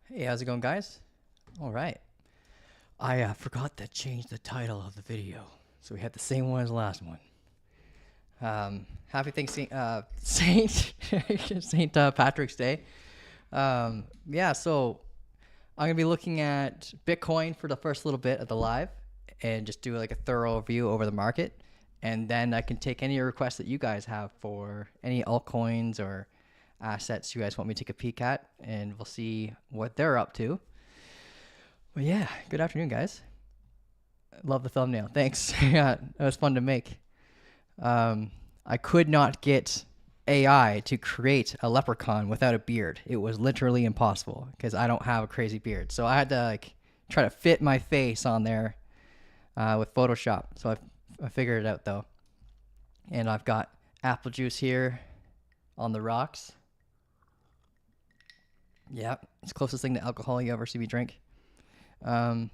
Hey, how's it going, guys? All right. I forgot to change the title of the video, so we had the same one as the last one. Happy Thanksgiving, Saint Saint Patrick's Day. Yeah, so I'm gonna be looking at Bitcoin for the first little bit of the live, and just do like a thorough review over the market, and then I can take any requests that you guys have for any altcoins or assets you guys want me to take a peek at, and we'll see what they're up to. Well, yeah, good afternoon, guys. Love the thumbnail. Thanks. Yeah, that was fun to make. I could not get AI to create a leprechaun without a beard. It was literally impossible because I don't have a crazy beard. So I had to like try to fit my face on there with Photoshop. So I figured it out though. And I've got apple juice here on the rocks. Yeah, it's the closest thing to alcohol you ever see me drink. But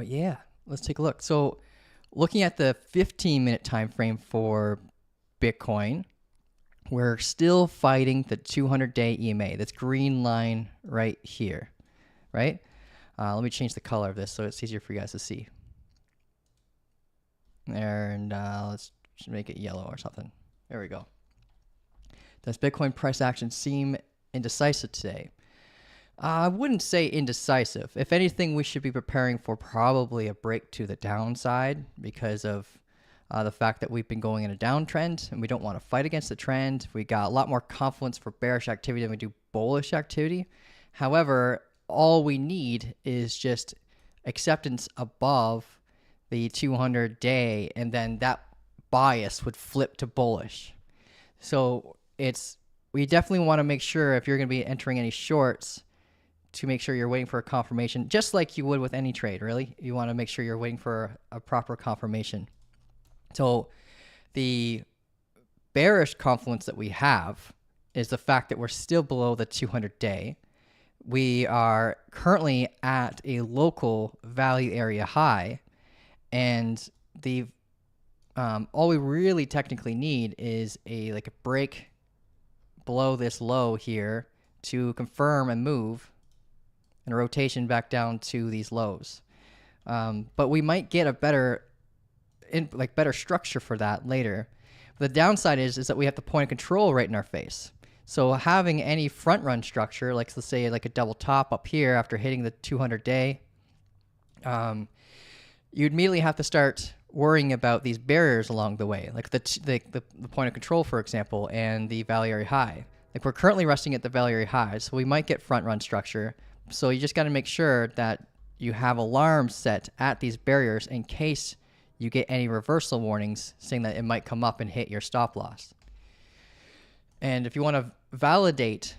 yeah, let's take a look. So looking at the 15-minute time frame for Bitcoin, we're still fighting the 200-day EMA. That's green line right here, right? Let me change the color of this so it's easier for you guys to see. There, and let's make it yellow or something. There we go. Does Bitcoin price action seem indecisive today? I wouldn't say indecisive. If anything, we should be preparing for probably a break to the downside because of the fact that we've been going in a downtrend and we don't want to fight against the trend. We got a lot more confidence for bearish activity than we do bullish activity. However, all we need is just acceptance above the 200-day, and then that bias would flip to bullish. So we definitely want to make sure if you're going to be entering any shorts, to make sure you're waiting for a confirmation, just like you would with any trade, really. You want to make sure you're waiting for a proper confirmation. So the bearish confluence that we have is the fact that we're still below the 200-day. We are currently at a local value area high, and all we really technically need is a break below this low here to confirm and move, and a rotation back down to these lows. But we might get a better structure for that later. But the downside is that we have the point of control right in our face. So having any front run structure, like let's say like a double top up here after hitting the 200-day, you'd immediately have to start worrying about these barriers along the way, like the point of control, for example, and the value area high. Like we're currently resting at the value area high, so we might get front run structure. So you just got to make sure that you have alarms set at these barriers in case you get any reversal warnings saying that it might come up and hit your stop loss. And if you want to validate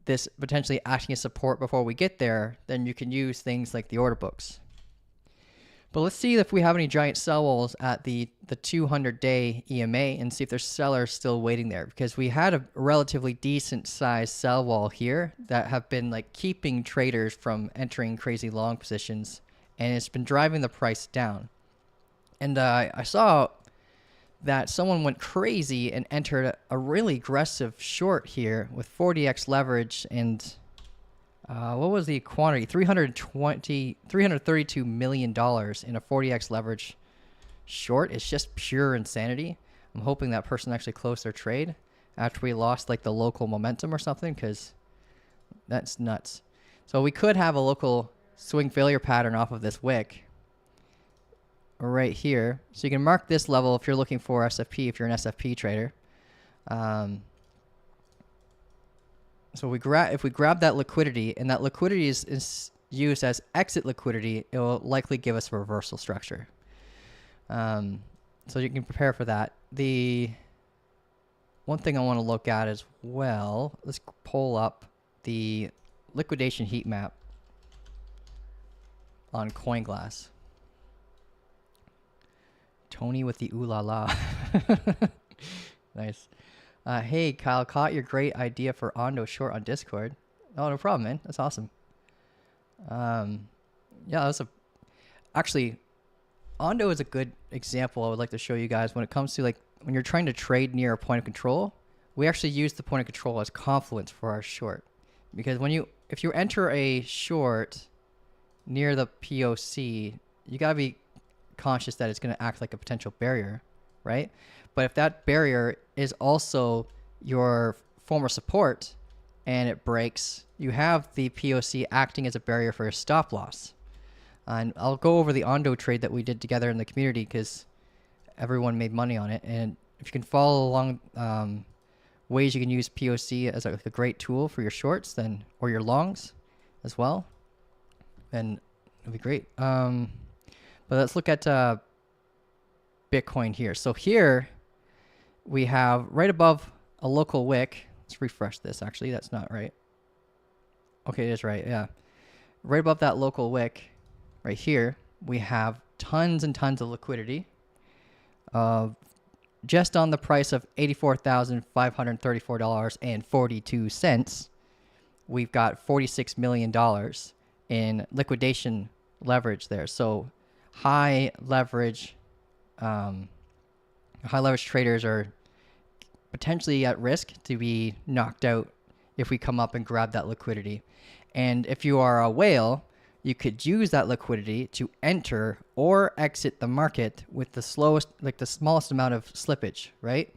this potentially acting as support before we get there, then you can use things like the order books. But let's see if we have any giant sell walls at the 200-day EMA and see if there's sellers still waiting there, because we had a relatively decent sized sell wall here that have been like keeping traders from entering crazy long positions, and it's been driving the price down. And I saw that someone went crazy and entered a really aggressive short here with 40x leverage and what was the quantity? $332 million in a 40x leverage short. It's just pure insanity. I'm hoping that person actually closed their trade after we lost like the local momentum or something, because that's nuts. So we could have a local swing failure pattern off of this wick right here. So you can mark this level if you're looking for SFP, if you're an SFP trader. So if we grab that liquidity, and that liquidity is used as exit liquidity, it will likely give us a reversal structure. So you can prepare for that. The one thing I want to look at as well, let's pull up the liquidation heat map on CoinGlass. Tony with the ooh la la. Nice. Hey, Kyle, caught your great idea for Ondo short on Discord. Oh, no problem, man. That's awesome. Yeah, actually, Ondo is a good example I would like to show you guys when it comes to like when you're trying to trade near a point of control. We actually use the point of control as confluence for our short, because when you if you enter a short near the POC, you gotta be conscious that it's gonna act like a potential barrier, right? But if that barrier is also your former support and it breaks, you have the POC acting as a barrier for a stop loss. And I'll go over the Ondo trade that we did together in the community because everyone made money on it. And if you can follow along ways you can use POC as a great tool for your shorts, then or your longs as well, then it'll be great. But let's look at Bitcoin here. So here we have right above a local wick. Let's refresh this. Actually, that's not right. Okay, it is right. Yeah, right above that local wick, right here, we have tons and tons of liquidity. Just on the price of $84,534.42, we've got $46 million in liquidation leverage there. So high leverage traders are potentially at risk to be knocked out if we come up and grab that liquidity. And if you are a whale, you could use that liquidity to enter or exit the market with the smallest amount of slippage, right?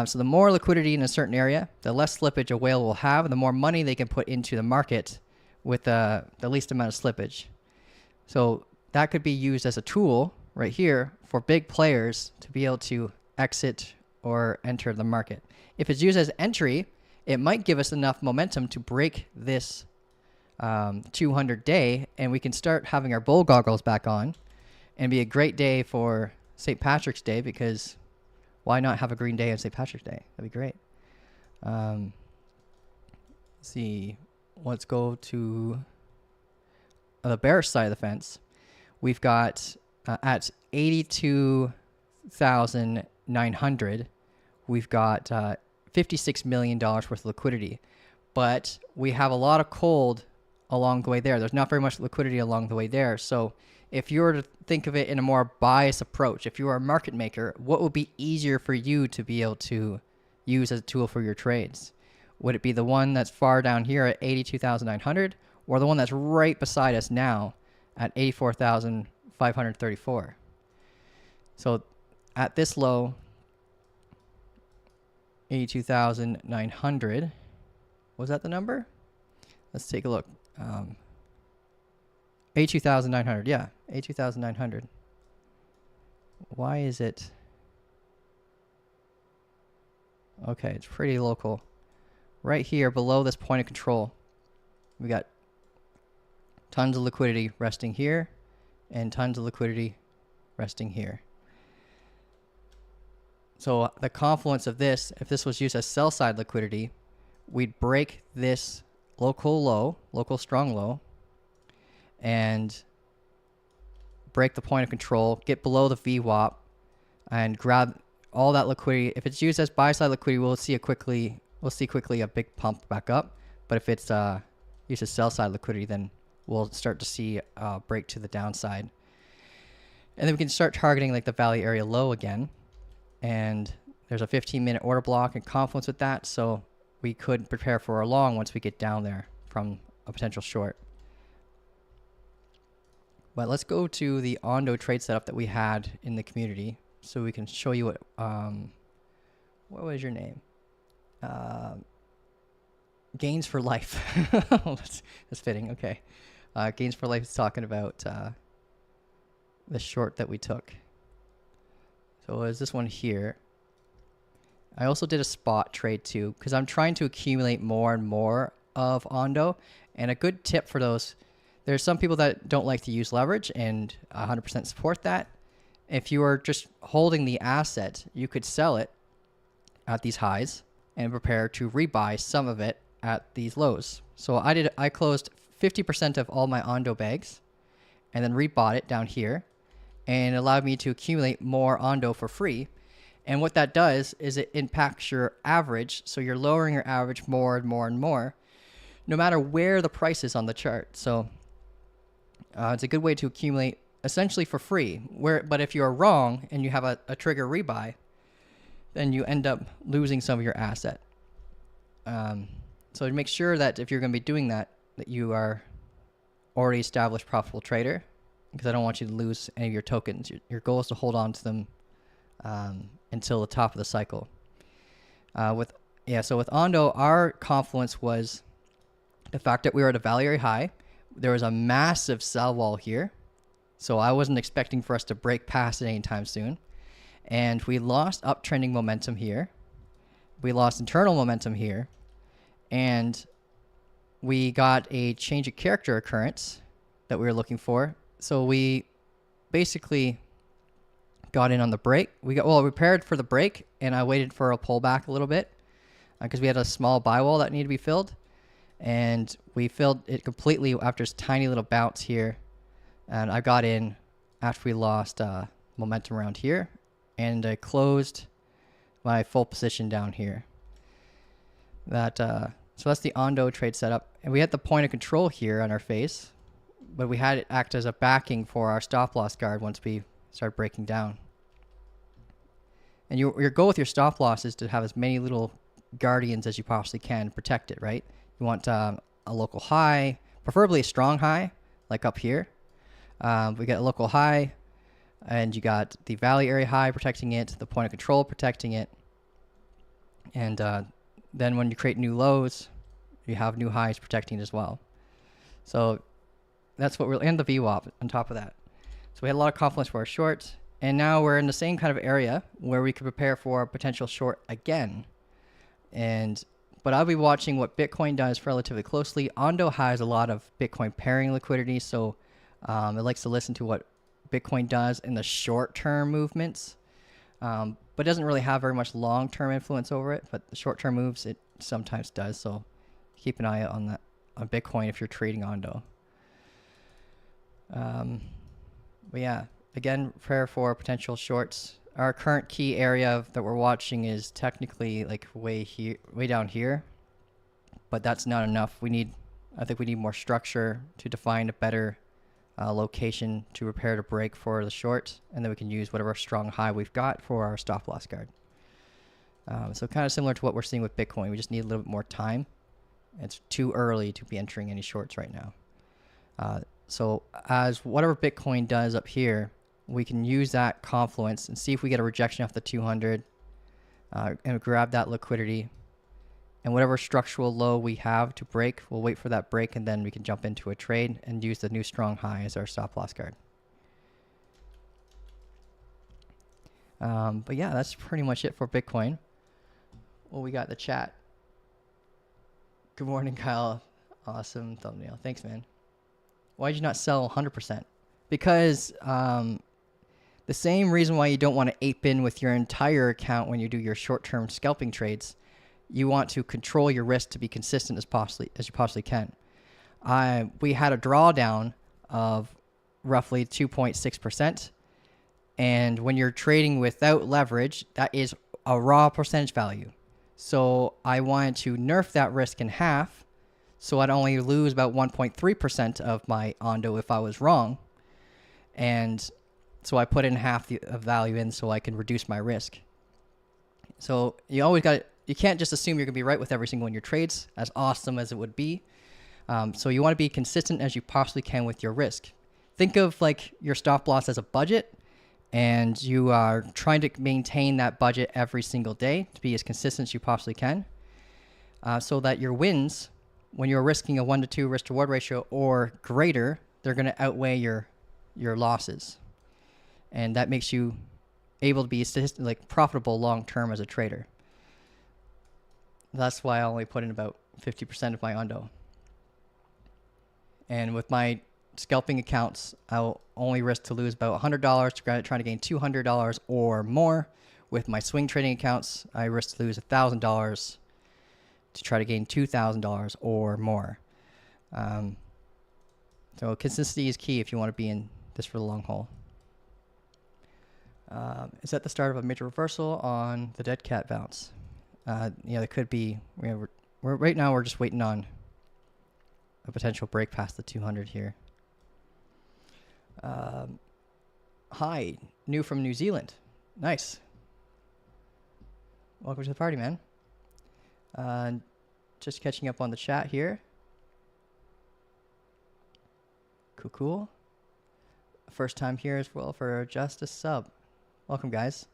So the more liquidity in a certain area, the less slippage a whale will have, and the more money they can put into the market with the least amount of slippage. So that could be used as a tool right here for big players to be able to exit or enter the market. If it's used as entry, it might give us enough momentum to break this 200-day, and we can start having our bull goggles back on and be a great day for St. Patrick's Day, because why not have a green day on St. Patrick's Day? That'd be great. Let's see. Let's go to the bearish side of the fence. We've got at 82,900, we've got $56 million worth of liquidity, but we have a lot of cold along the way there. There's not very much liquidity along the way there. So if you were to think of it in a more biased approach, if you are a market maker, what would be easier for you to be able to use as a tool for your trades? Would it be the one that's far down here at 82,900, or the one that's right beside us now at 84,534? So at this low, 82,900, was that the number? Let's take a look. 82,900, yeah, 82,900. Why is it? Okay, it's pretty local. Right here below this point of control, we got tons of liquidity resting here and tons of liquidity resting here. So the confluence of this, if this was used as sell side liquidity, we'd break this local low, local strong low, and break the point of control, get below the VWAP, and grab all that liquidity. If it's used as buy side liquidity, we'll see quickly a big pump back up. But if it's used as sell side liquidity, then we'll start to see a break to the downside. And then we can start targeting like the value area low again. And there's a 15-minute order block and confluence with that, so we could prepare for a long once we get down there from a potential short. But let's go to the Ondo trade setup that we had in the community so we can show you what was your name? Gains for Life. that's fitting. Okay. Gains for Life is talking about the short that we took. So is this one here. I also did a spot trade too, because I'm trying to accumulate more and more of Ondo. And a good tip for those, there's some people that don't like to use leverage, and 100% support that. If you are just holding the asset, you could sell it at these highs and prepare to rebuy some of it at these lows. So I closed 50% of all my Ondo bags and then rebought it down here, and it allowed me to accumulate more Ondo for free. And what that does is it impacts your average, so you're lowering your average more and more and more, no matter where the price is on the chart. So it's a good way to accumulate essentially for free. But if you're wrong and you have a trigger rebuy, then you end up losing some of your asset. So to make sure that if you're going to be doing that, that you are already established profitable trader, because I don't want you to lose any of your tokens. Your goal is to hold on to them until the top of the cycle. So with Ondo, our confluence was the fact that we were at a value area high. There was a massive sell wall here, so I wasn't expecting for us to break past it anytime soon. And we lost uptrending momentum here. We lost internal momentum here. And we got a change of character occurrence that we were looking for. So we basically got in on the break. We prepared for the break, and I waited for a pullback a little bit because we had a small buy wall that needed to be filled. And we filled it completely after this tiny little bounce here. And I got in after we lost momentum around here. And I closed my full position down here. So that's the Ondo trade setup. And we had the point of control here on our face, but we had it act as a backing for our stop loss guard once we start breaking down. And your goal with your stop loss is to have as many little guardians as you possibly can to protect it, right? You want a local high, preferably a strong high, like up here. We got a local high, and you got the value area high protecting it, the point of control protecting it. And then when you create new lows, you have new highs protecting it as well. So that's what and the VWAP on top of that. So we had a lot of confidence for our short, and now we're in the same kind of area where we could prepare for a potential short again. But I'll be watching what Bitcoin does relatively closely. Ondo has a lot of Bitcoin pairing liquidity, so it likes to listen to what Bitcoin does in the short-term movements, but doesn't really have very much long-term influence over it. But the short-term moves, it sometimes does. So keep an eye out on that on Bitcoin if you're trading Ondo. But yeah, again, prepare for potential shorts. Our current key area that we're watching is technically like way down here, but that's not enough. I think we need more structure to define a better location to prepare to break for the short, and then we can use whatever strong high we've got for our stop loss guard. So kind of similar to what we're seeing with Bitcoin. We just need a little bit more time. It's too early to be entering any shorts right now. So as whatever Bitcoin does up here, we can use that confluence and see if we get a rejection off the 200 and grab that liquidity. And whatever structural low we have to break, we'll wait for that break, and then we can jump into a trade and use the new strong high as our stop loss guard. But yeah, that's pretty much it for Bitcoin. Well, we got in the chat. Good morning, Kyle. Awesome thumbnail. Thanks, man. Why did you not sell 100%? Because the same reason why you don't want to ape in with your entire account when you do your short-term scalping trades, you want to control your risk to be consistent as you possibly can. We had a drawdown of roughly 2.6%, and when you're trading without leverage, that is a raw percentage value. So I wanted to nerf that risk in half, so I'd only lose about 1.3% of my Ondo if I was wrong. And so I put in half the value in so I can reduce my risk. So you can't just assume you're going to be right with every single one of your trades, as awesome as it would be. So you want to be consistent as you possibly can with your risk. Think of like your stop loss as a budget, and you are trying to maintain that budget every single day to be as consistent as you possibly can, so that your wins, when you're risking a 1-to-2 risk to reward ratio or greater, they're going to outweigh your losses. And that makes you able to be profitable long term as a trader. That's why I only put in about 50% of my Ondo. And with my scalping accounts, I'll only risk to lose about $100 to try to gain $200 or more. With my swing trading accounts, I risk to lose $1,000 to try to gain $2,000 or more. So consistency is key if you want to be in this for the long haul. Is that the start of a major reversal on the dead cat bounce? There could be. Right now we're just waiting on a potential break past the 200 here. Hi, new from New Zealand. Nice. Welcome to the party, man. Just catching up on the chat here. Cool. First time here as well for just a sub. Welcome, guys.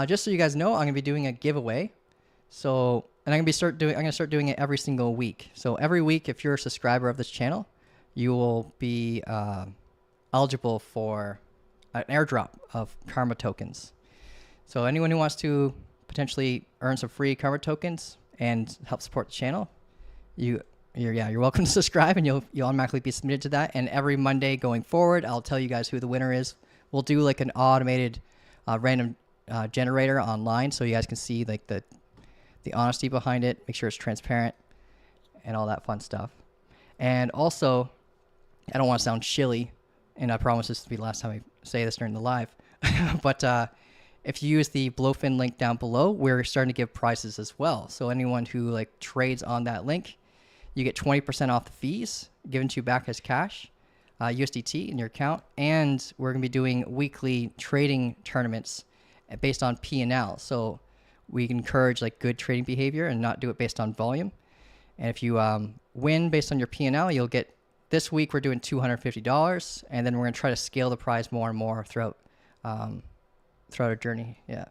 Just so you guys know, I'm gonna be doing a giveaway. So, and I'm gonna start doing it every single week. So every week, if you're a subscriber of this channel, you will be eligible for an airdrop of karma tokens. So anyone who wants to potentially earn some free karma tokens and help support the channel, you're welcome to subscribe, and you'll automatically be submitted to that. And every Monday going forward, I'll tell you guys who the winner is. We'll do like an automated random generator online, so you guys can see like the honesty behind it, make sure it's transparent, and all that fun stuff. And also, I don't want to sound shilly, and I promise this will be the last time I say this during the live, but if you use the Blowfin link down below, we're starting to give prizes as well. So anyone who like trades on that link, you get 20% off the fees given to you back as cash, USDT in your account, and we're going to be doing weekly trading tournaments based on P&L. So we encourage like good trading behavior and not do it based on volume. And if you win based on your P&L, you'll get, this week we're doing $250, and then we're going to try to scale the prize more and more throughout our journey. Yeah.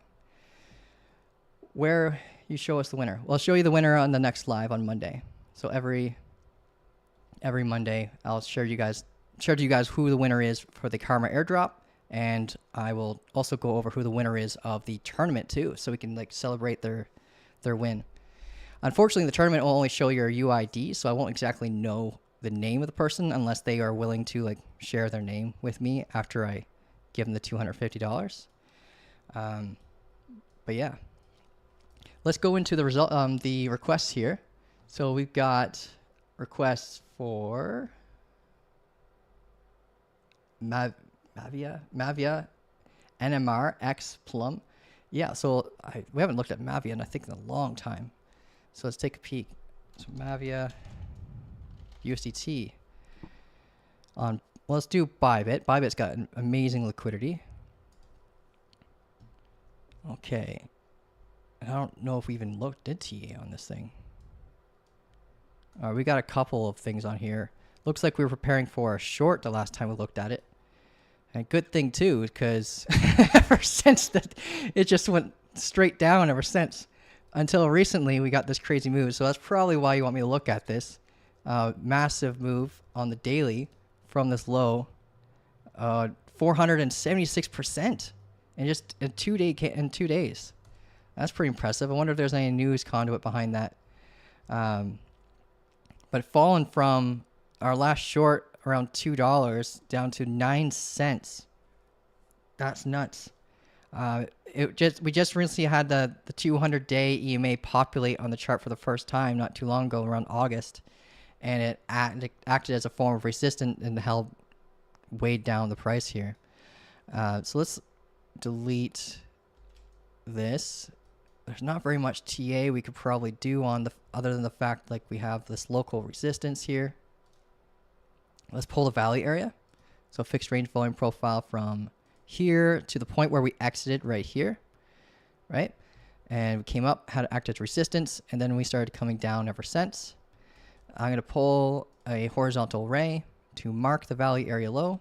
Where you show us the winner? Well, I'll show you the winner on the next live on Monday. So every Monday, I'll share to you guys who the winner is for the Karma airdrop, and I will also go over who the winner is of the tournament too, so we can like celebrate their win. Unfortunately, the tournament will only show your UID, so I won't exactly know the name of the person unless they are willing to like share their name with me after I give them the $250. But yeah, let's go into the result, the requests here. So we've got requests for Mavia, NMR, X, Plum. Yeah, so we haven't looked at Mavia in I think in a long time. So let's take a peek. So Mavia, USDT. Well, let's do Bybit. Bybit's got an amazing liquidity. Okay. I don't know if we even did TA on this thing. We got a couple of things on here. Looks like we were preparing for a short the last time we looked at it. And good thing too, because ever since that, it just went straight down ever since. Until recently, we got this crazy move. So that's probably why you want me to look at this. Massive move on the daily from this low. 476% in just in 2 days. That's pretty impressive. I wonder if there's any news conduit behind that. But fallen from our last short around $2 down to 9 cents. That's nuts. We just recently had the 200-day EMA populate on the chart for the first time not too long ago, around August, and it acted as a form of resistance and held weighed down the price here. So let's delete this. There's not very much TA we could probably do on other than the fact like we have this local resistance here. Let's pull the value area. So fixed range volume profile from here to the point where we exited right here, right? And we came up, had act as resistance, and then we started coming down ever since. I'm going to pull a horizontal ray to mark the value area low.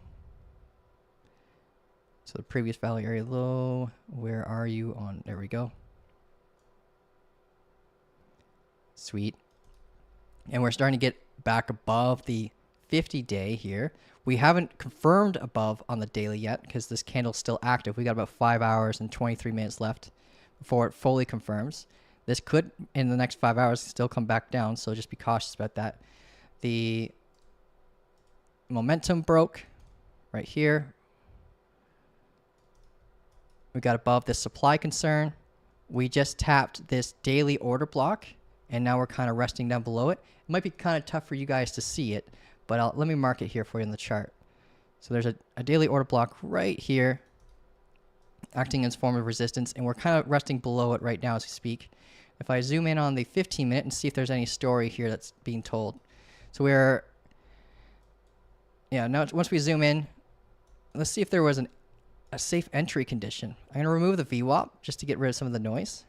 So the previous value area low, where are you on? There we go. Sweet. And we're starting to get back above the 50-day here. We haven't confirmed above on the daily yet because this candle's still active. We got about 5 hours and 23 minutes left before it fully confirms. This could, in the next 5 hours, still come back down, so just be cautious about that. The momentum broke right here. We got above this supply concern. We just tapped this daily order block, and now we're kind of resting down below it. It might be kind of tough for you guys to see it, but let me mark it here for you in the chart. So there's a daily order block right here, acting as a form of resistance, and we're kind of resting below it right now as we speak. If I zoom in on the 15-minute and see if there's any story here that's being told. So now once we zoom in, let's see if there was a safe entry condition. I'm going to remove the VWAP just to get rid of some of the noise.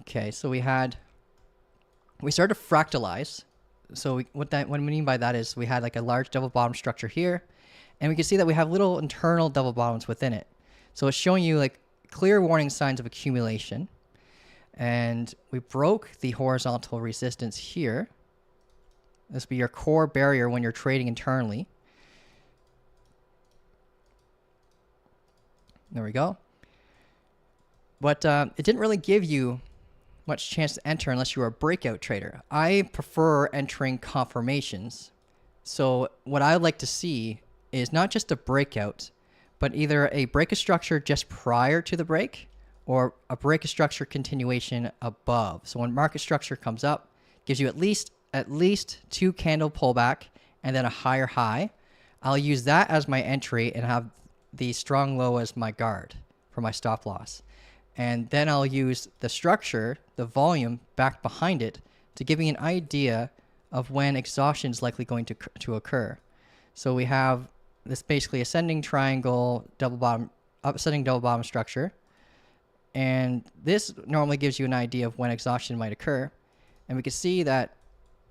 Okay, so we started to fractalize. what we mean by that is we had like a large double bottom structure here, and we can see that we have little internal double bottoms within it. So it's showing you like clear warning signs of accumulation. And we broke the horizontal resistance here. This would be your core barrier when you're trading internally. There we go. But it didn't really give you much chance to enter unless you were a breakout trader. I prefer entering confirmations. So what I like to see is not just a breakout, but either a break of structure just prior to the break or a break of structure continuation above. So when market structure comes up, gives you at least 2 candle pullback and then a higher high. I'll use that as my entry and have the strong low as my guard for my stop loss. And then I'll use the structure, the volume back behind it to give me an idea of when exhaustion is likely going to occur. So we have this basically ascending triangle, ascending double bottom structure. And this normally gives you an idea of when exhaustion might occur. And we can see that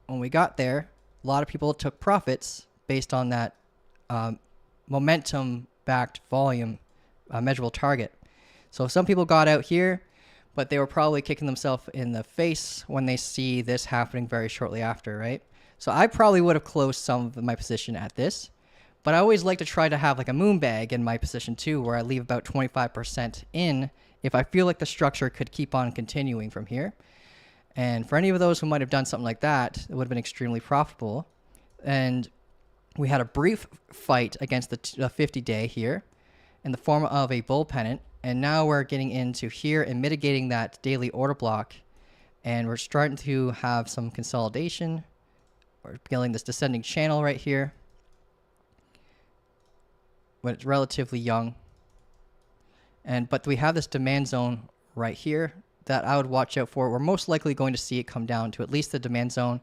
when we got there, a lot of people took profits based on that momentum-backed volume measurable target. So some people got out here, but they were probably kicking themselves in the face when they see this happening very shortly after, right? So I probably would have closed some of my position at this, but I always like to try to have like a moon bag in my position too, where I leave about 25% in if I feel like the structure could keep on continuing from here. And for any of those who might have done something like that, it would have been extremely profitable. And we had a brief fight against the 50-day here in the form of a bull pennant. And now we're getting into here and mitigating that daily order block. And we're starting to have some consolidation. We're building this descending channel right here, but it's relatively young. But we have this demand zone right here that I would watch out for. We're most likely going to see it come down to at least the demand zone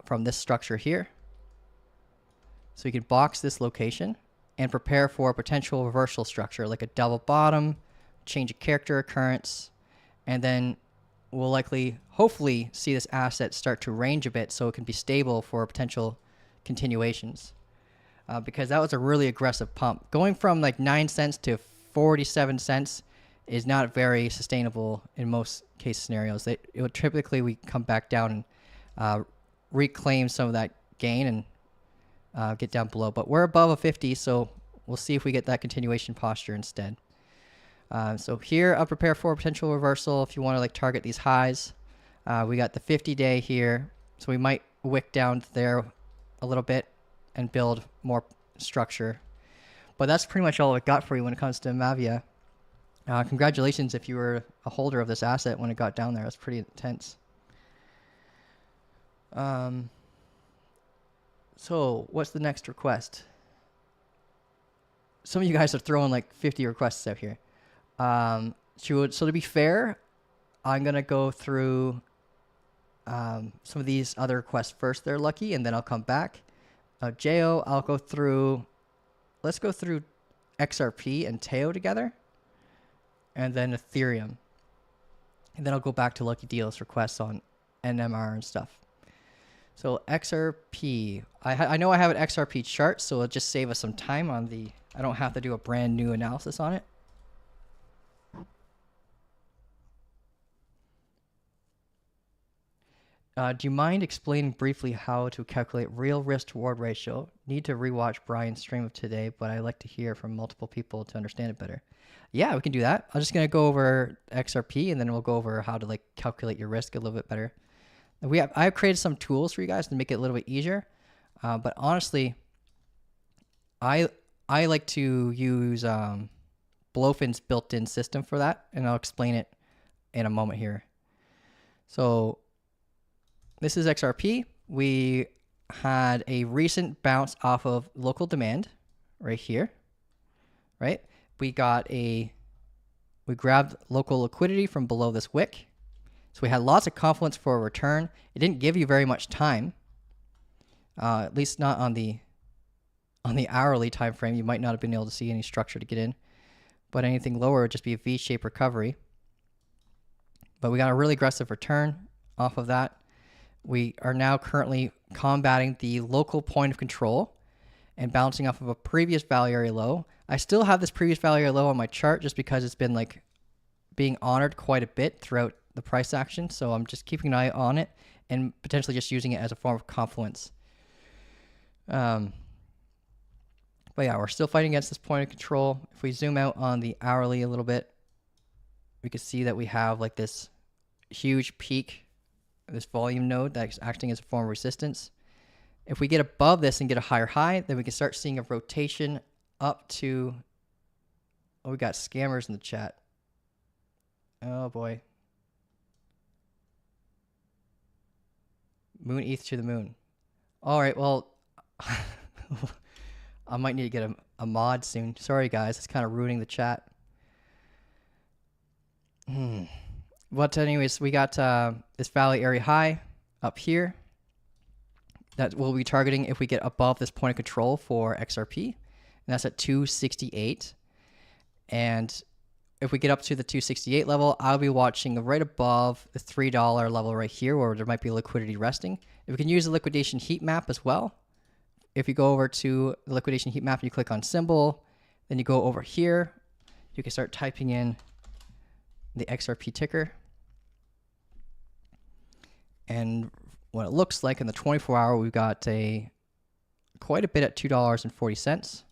from this structure here. So you can box this location and prepare for a potential reversal structure like a double bottom, change of character occurrence, and then we'll likely, hopefully, see this asset start to range a bit so it can be stable for potential continuations. Because that was a really aggressive pump. Going from like 9 cents to 47 cents is not very sustainable in most case scenarios. It would typically we come back down and reclaim some of that gain and get down below. But we're above a 50, so we'll see if we get that continuation posture instead. So here I'll prepare for a potential reversal if you want to like target these highs. We got the 50-day here, so we might wick down there a little bit and build more structure. But that's pretty much all I got for you when it comes to Mavia. Congratulations if you were a holder of this asset when it got down there. That's pretty intense. So what's the next request? Some of you guys are throwing like 50 requests out here. So to be fair, I'm going to go through some of these other requests first. They're lucky, and then I'll come back. JO, I'll go through. Let's go through XRP and Teo together, and then Ethereum. And then I'll go back to Lucky Deals requests on NMR and stuff. So XRP, I know I have an XRP chart, so it'll just save us some time on the, I don't have to do a brand new analysis on it. Do you mind explaining briefly how to calculate real risk to reward ratio? Need to rewatch Brian's stream of today, but I like to hear from multiple people to understand it better. Yeah, we can do that. I'm just going to go over XRP, and then we'll go over how to like calculate your risk a little bit better. I've created some tools for you guys to make it a little bit easier. But honestly, I like to use Blowfin's built-in system for that, and I'll explain it in a moment here. So this is XRP. We had a recent bounce off of local demand right here, right? We grabbed local liquidity from below this wick. So we had lots of confidence for a return. It didn't give you very much time, at least not on the hourly time frame. You might not have been able to see any structure to get in, but anything lower would just be a V-shaped recovery. But we got a really aggressive return off of that. we are now currently combating the local point of control and bouncing off of a previous value area low. I still have this previous value area low on my chart just because it's been like being honored quite a bit throughout the price action. So I'm just keeping an eye on it and potentially just using it as a form of confluence. But yeah, we're still fighting against this point of control. If we zoom out on the hourly a little bit, we can see that we have like this huge peak, this volume node that's acting as a form of resistance. If we get above this and get a higher high, then we can start seeing a rotation up to, oh, we got scammers in the chat. Oh boy. Moon ETH to the moon. All right, well, I might need to get a mod soon. Sorry guys, it's kind of ruining the chat. But anyways, we got this value area high up here that we'll be targeting if we get above this point of control for XRP, and that's at 268. And if we get up to the 268 level, I'll be watching right above the $3 level right here where there might be liquidity resting. If we can use the liquidation heat map as well, if you go over to the liquidation heat map, you click on symbol, then you go over here, you can start typing in the XRP ticker. And what it looks like in the 24-hour, we've got quite a bit at $2.40.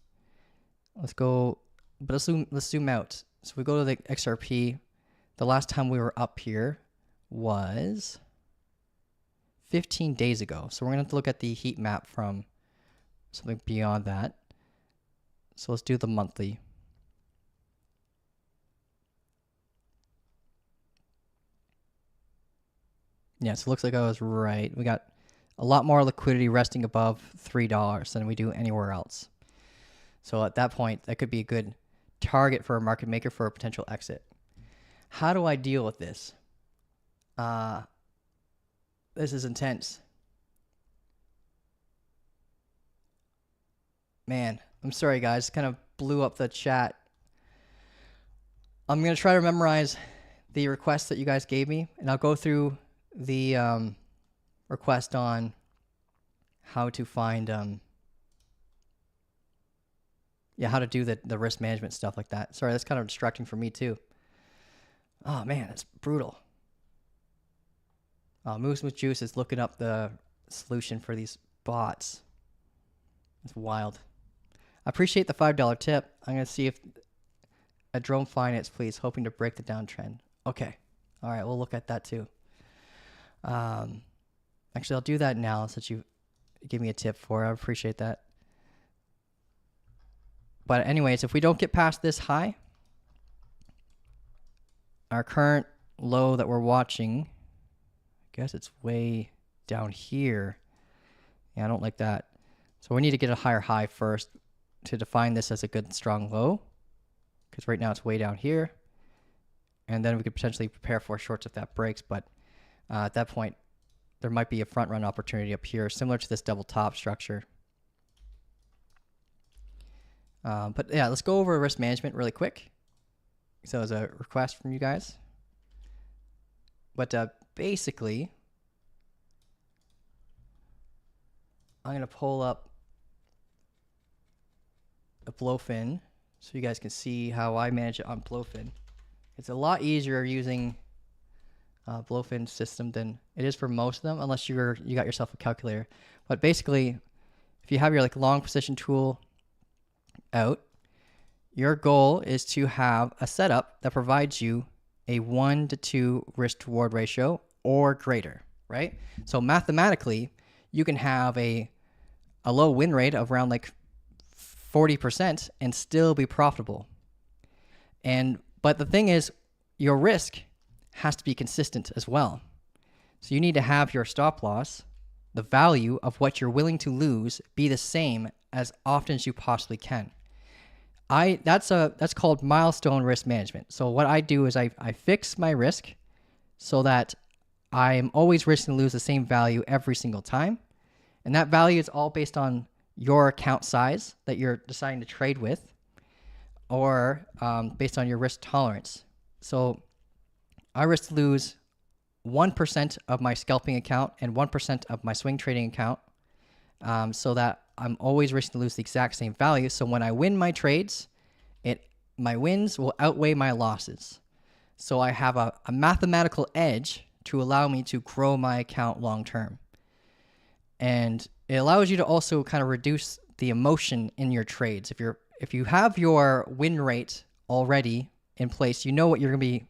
Let's go, but let's zoom out. So we go to the XRP. The last time we were up here was 15 days ago. So we're going to have to look at the heat map from something beyond that. So let's do the monthly. Yeah, so it looks like I was right. We got a lot more liquidity resting above $3 than we do anywhere else. So at that point, that could be a good target for a market maker for a potential exit. How do I deal with this? This is intense. Man, I'm sorry guys, kind of blew up the chat. I'm going to try to memorize the requests that you guys gave me, and I'll go through the request on how to find how to do the risk management stuff like that. Sorry, that's kind of distracting for me too. Oh man, that's brutal. Moose with Juice is looking up the solution for these bots. It's wild. I appreciate the $5 tip. I'm going to see if a drone finance, please, hoping to break the downtrend. Okay. All right, we'll look at that too. Actually, I'll do that now since you give me a tip for it. I appreciate that. But anyways, if we don't get past this high, our current low that we're watching, I guess it's way down here. Yeah, I don't like that. So we need to get a higher high first to define this as a good strong low, because right now it's way down here. And then we could potentially prepare for shorts if that breaks. But at that point, there might be a front run opportunity up here, similar to this double top structure. But yeah, let's go over risk management really quick. So as a request from you guys. But basically, I'm going to pull up a Blowfin so you guys can see how I manage it on Blowfin. It's a lot easier using Blowfin system than it is for most of them, unless you got yourself a calculator. But basically, if you have your like long position tool out, your goal is to have a setup that provides you a 1 to 2 risk to reward ratio or greater, right? So mathematically, you can have a low win rate of around like 40% and still be profitable. But the thing is, your risk has to be consistent as well. So you need to have your stop loss, the value of what you're willing to lose, be the same as often as you possibly can. That's called milestone risk management. So what I do is I fix my risk so that I'm always risking to lose the same value every single time. And that value is all based on your account size that you're deciding to trade with, or based on your risk tolerance. So I risk to lose 1% of my scalping account and 1% of my swing trading account, so that I'm always risking to lose the exact same value. So when I win my trades, my wins will outweigh my losses. So I have a mathematical edge to allow me to grow my account long term. And it allows you to also kind of reduce the emotion in your trades. If you have your win rate already in place, you know what you're going to be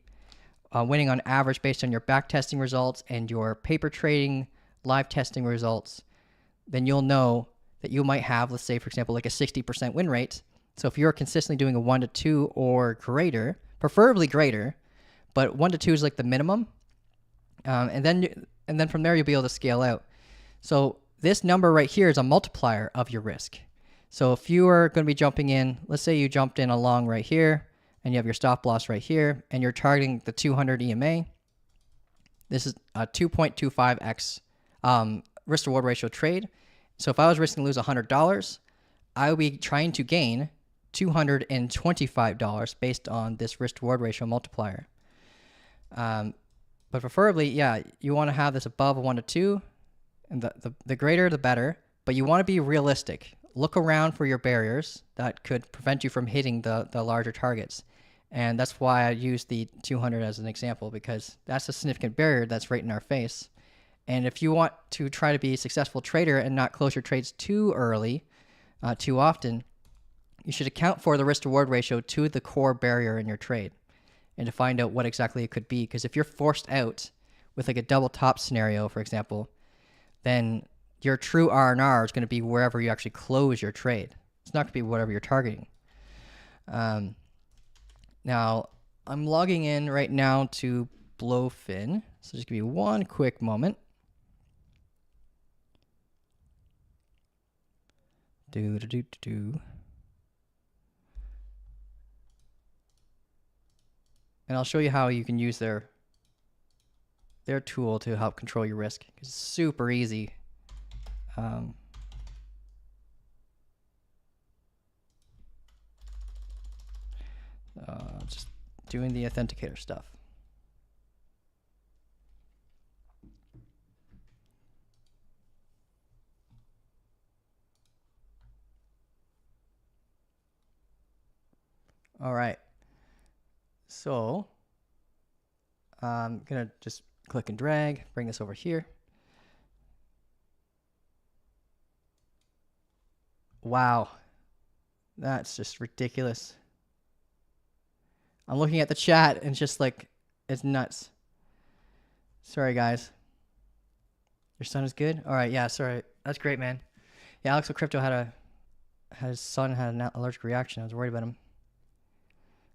winning on average based on your back testing results and your paper trading live testing results, then you'll know that you might have, let's say, for example, like a 60% win rate. So if you're consistently doing a 1 to 2 or greater, preferably greater, but 1 to 2 is like the minimum, and then from there you'll be able to scale out. So this number right here is a multiplier of your risk. So if you are going to be jumping in, let's say you jumped in along right here, and you have your stop loss right here, and you're targeting the 200 EMA. This is a 2.25x risk to reward ratio trade. So if I was risking to lose $100, I would be trying to gain $225 based on this risk to reward ratio multiplier. But preferably, yeah, you want to have this above a 1 to 2, and the greater the better, but you want to be realistic. Look around for your barriers that could prevent you from hitting the larger targets. And that's why I use the 200 as an example, because that's a significant barrier that's right in our face. And if you want to try to be a successful trader and not close your trades too early, too often, you should account for the risk to reward ratio to the core barrier in your trade and to find out what exactly it could be. Because if you're forced out with like a double top scenario, for example, then your true R&R is going to be wherever you actually close your trade. It's not going to be whatever you're targeting. Now, I'm logging in right now to Blowfin, so just give me one quick moment. And I'll show you how you can use their tool to help control your risk. It's super easy. Just doing the authenticator stuff. All right. So I'm going to just click and drag, bring this over here. Wow. That's just ridiculous. I'm looking at the chat and it's just like, it's nuts. Sorry, guys. Your son is good? All right, yeah, sorry. That's great, man. Yeah, Alex with Crypto his son had an allergic reaction. I was worried about him.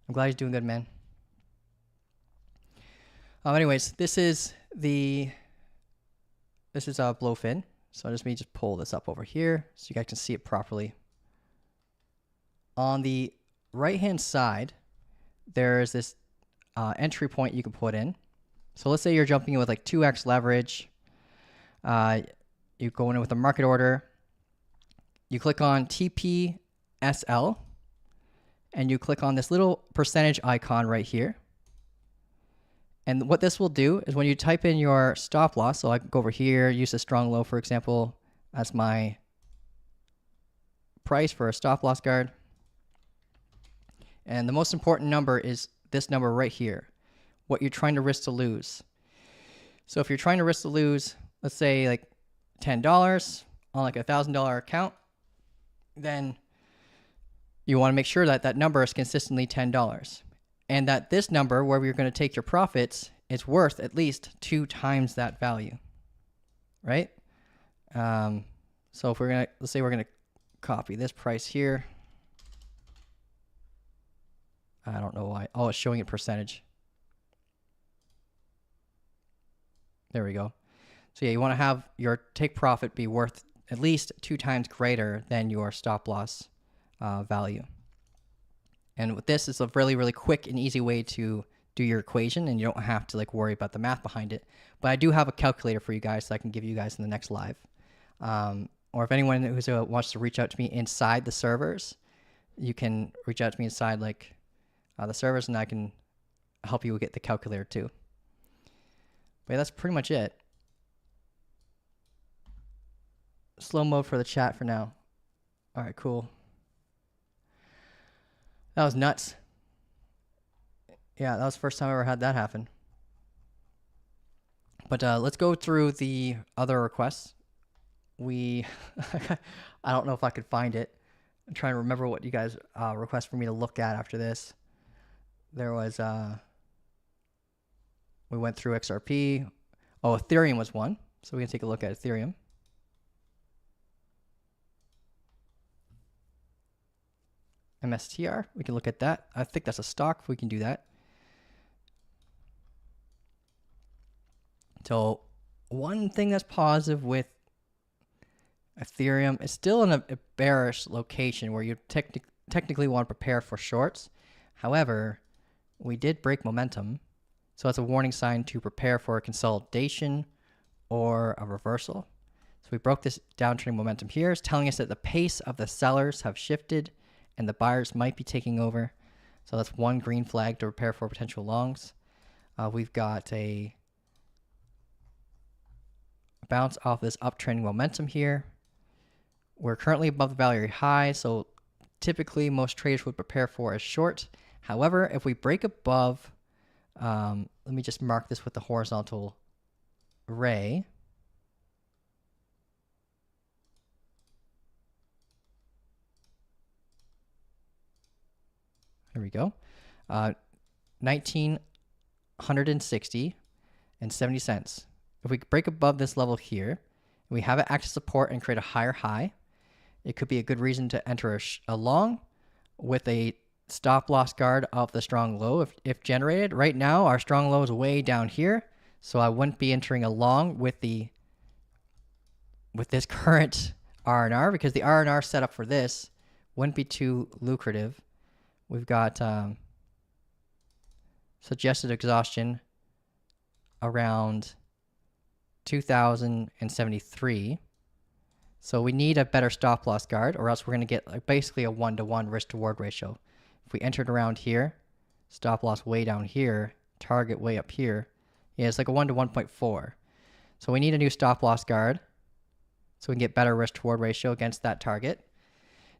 I'm glad he's doing good, man. Anyways, this is Blowfin. So let me just pull this up over here so you guys can see it properly. On the right-hand side, there's this entry point you can put in. So let's say you're jumping in with like 2x leverage. You go in with a market order. You click on TPSL, and you click on this little percentage icon right here. And what this will do is when you type in your stop loss, so I can go over here, use a strong low, for example, as my price for a stop loss guard. And the most important number is this number right here, what you're trying to risk to lose. So if you're trying to risk to lose, let's say like $10 on like a $1,000 account, then you want to make sure that that number is consistently $10. And that this number, where you're going to take your profits, is worth at least 2 times that value, right? So if let's say we're going to copy this price here. I don't know why. Oh, it's showing it percentage. There we go. So yeah, you want to have your take profit be worth at least 2 times greater than your stop loss value. And with this, it's a really, really quick and easy way to do your equation, and you don't have to like worry about the math behind it. But I do have a calculator for you guys that I can give you guys in the next live. Or if anyone who wants to reach out to me inside the servers, you can reach out to me inside like the servers, and I can help you get the calculator too. But yeah, that's pretty much it. Slow mode for the chat for now. All right, cool. That was nuts. Yeah, that was the first time I ever had that happen. But let's go through the other requests. I don't know if I could find it. I'm trying to remember what you guys request for me to look at after this. There was, we went through XRP. Oh, Ethereum was one. So we can take a look at Ethereum. MSTR, we can look at that. I think that's a stock. We can do that. So one thing that's positive with Ethereum is still in a bearish location where you technically want to prepare for shorts. However, we did break momentum. So that's a warning sign to prepare for a consolidation or a reversal. So we broke this downtrending momentum here. It's telling us that the pace of the sellers have shifted and the buyers might be taking over. So that's one green flag to prepare for potential longs. We've got a bounce off this uptrending momentum here. We're currently above the value high, so typically most traders would prepare for a short. However, if we break above, let me just mark this with the horizontal ray. Here we go. 1960 and 70 cents. If we break above this level here, we have it act as support and create a higher high, it could be a good reason to enter a long with a stop loss guard of the strong low if generated. Right now, our strong low is way down here, so I wouldn't be entering a long with this current R&R because the R&R setup for this wouldn't be too lucrative. We've got suggested exhaustion around 2073. So we need a better stop loss guard or else we're going to get like basically a 1-to-1 risk to reward ratio. If we entered around here, stop loss way down here, target way up here, yeah, it's like a 1 to 1.4. So we need a new stop loss guard so we can get better risk to reward ratio against that target.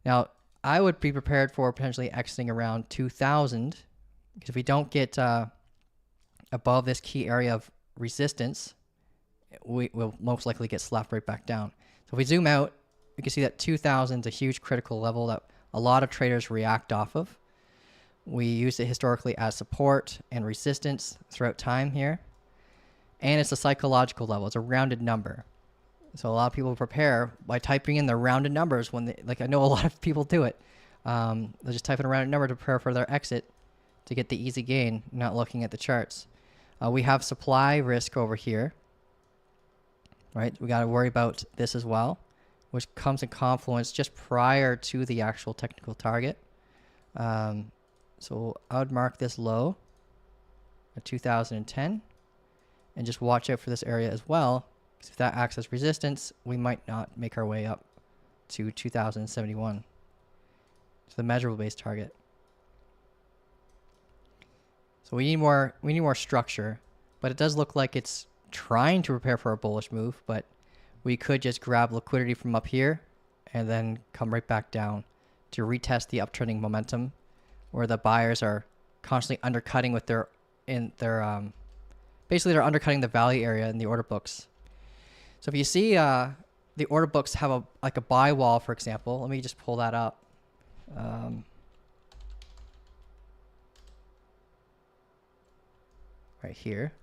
Now, I would be prepared for potentially exiting around 2000 because if we don't get above this key area of resistance, we will most likely get slapped right back down. So if we zoom out, we can see that 2000 is a huge critical level that a lot of traders react off of. We use it historically as support and resistance throughout time here. And it's a psychological level. It's a rounded number. So a lot of people prepare by typing in their rounded numbers when they, like I know a lot of people do it. They'll just type in a rounded number to prepare for their exit to get the easy gain, not looking at the charts. We have supply risk over here. Right, we got to worry about this as well, which comes in confluence just prior to the actual technical target. So I would mark this low at 2010 and just watch out for this area as well, because if that acts as resistance, we might not make our way up to 2071. So the measurable base target. So we need more structure, but it does look like it's trying to prepare for a bullish move, but we could just grab liquidity from up here and then come right back down to retest the uptrending momentum where the buyers are constantly undercutting with basically they're undercutting the value area in the order books. So if you see the order books have a buy wall, for example, let me just pull that up. Right here.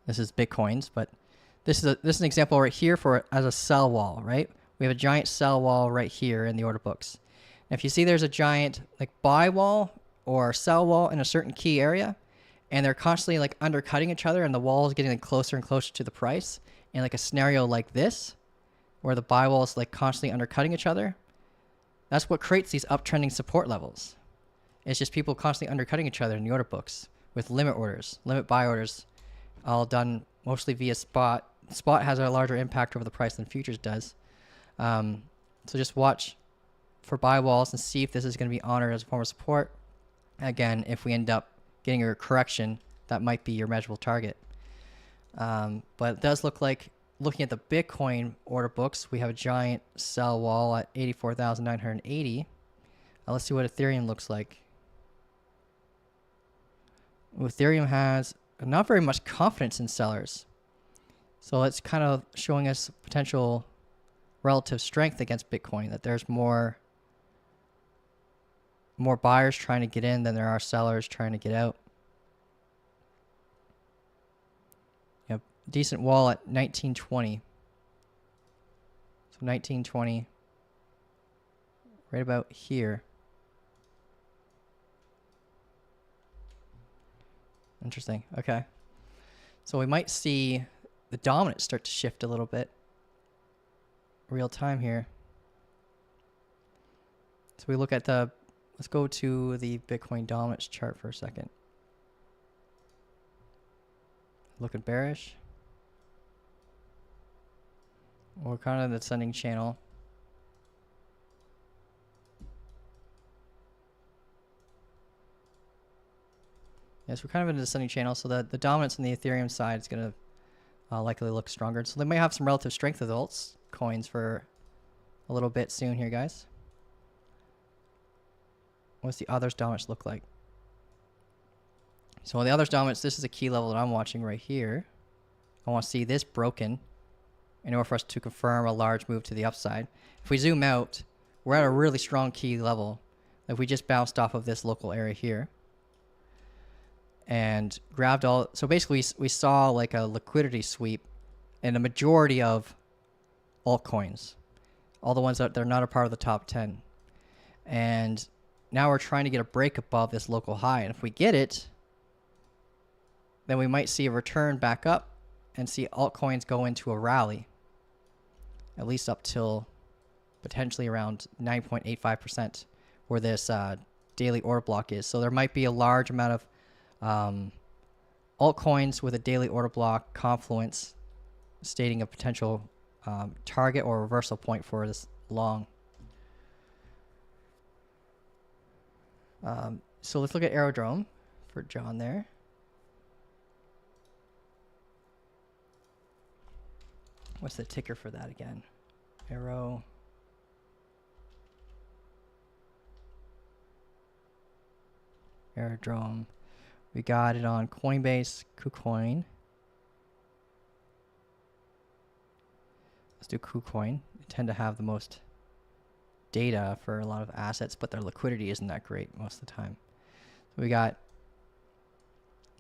This is Bitcoins, but this is an example right here for as a sell wall, right? We have a giant sell wall right here in the order books. And if you see there's a giant like buy wall or sell wall in a certain key area, and they're constantly like undercutting each other and the wall is getting like closer and closer to the price, in like a scenario like this, where the buy wall is like constantly undercutting each other, that's what creates these uptrending support levels. It's just people constantly undercutting each other in the order books with limit orders, limit buy orders, all done mostly via spot. Spot has a larger impact over the price than futures does. So just watch for buy walls and see if this is going to be honored as a form of support. Again, if we end up getting a correction that might be your measurable target. But it does look like, looking at the Bitcoin order books, we have a giant sell wall at 84,980. Let's see what Ethereum looks like. Ethereum has not very much confidence in sellers. So it's kind of showing us potential relative strength against Bitcoin, that there's more buyers trying to get in than there are sellers trying to get out. Yep, decent wall at 1920. So 1920, right about here. Interesting. Okay. So we might see the dominance start to shift a little bit real time here. So we look at the, let's go to the Bitcoin dominance chart for a second. Looking bearish. We're kind of in the descending channel. Yes, we're kind of in a descending channel, so the dominance on the Ethereum side is going to likely look stronger. So they may have some relative strength of the alts coins for a little bit soon here, guys. What's the others dominance look like? So on the others dominance, this is a key level that I'm watching right here. I want to see this broken in order for us to confirm a large move to the upside. If we zoom out, we're at a really strong key level. If we just bounced off of this local area here and grabbed all, so basically we saw like a liquidity sweep in a majority of altcoins, all the ones that they're not a part of the top 10. And now we're trying to get a break above this local high. And if we get it, then we might see a return back up and see altcoins go into a rally, at least up till potentially around 9.85%, where this daily order block is. So there might be a large amount of altcoins with a daily order block confluence stating a potential target or reversal point for this long. So let's look at Aerodrome for John there. What's the ticker for that again? Aerodrome. We got it on Coinbase, KuCoin. Let's do KuCoin. They tend to have the most data for a lot of assets, but their liquidity isn't that great most of the time. So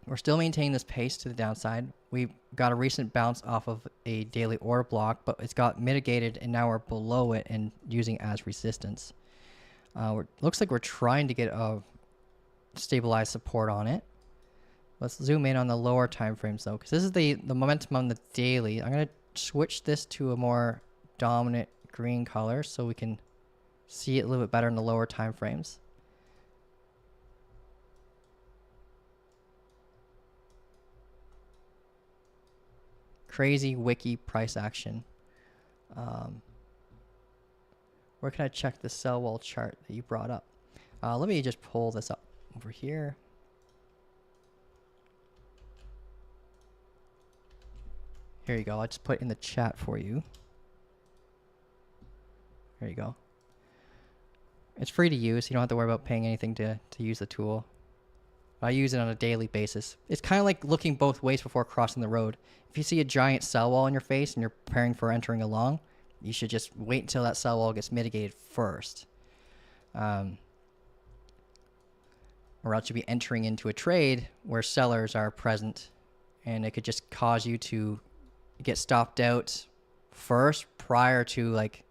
we're still maintaining this pace to the downside. We got a recent bounce off of a daily order block, but it's got mitigated and now we're below it and using it as resistance. Looks like we're trying to get a stabilized support on it. Let's zoom in on the lower time frames though, because this is the momentum on the daily. I'm going to switch this to a more dominant green color so we can see it a little bit better in the lower time frames. Crazy wiki price action. Where can I check the sell wall chart that you brought up? Let me just pull this up over here. Here you go. I'll just put it in the chat for you. There you go. It's free to use. You don't have to worry about paying anything to use the tool. I use it on a daily basis. It's kind of like looking both ways before crossing the road. If you see a giant sell wall in your face and you're preparing for entering along, you should just wait until that sell wall gets mitigated first. Or else you'll be entering into a trade where sellers are present and it could just cause you to get stopped out first prior to like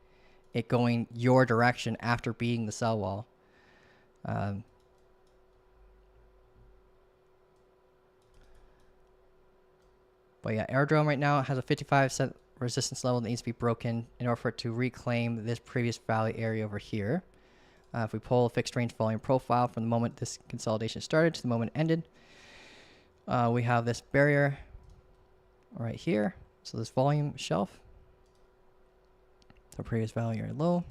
it going your direction after beating the sell wall. But yeah, Aerodrome right now has a 55% resistance level that needs to be broken in order for it to reclaim this previous value area over here. If we pull a fixed range volume profile from the moment this consolidation started to the moment it ended, we have this barrier right here. So this volume shelf, so previous value area low.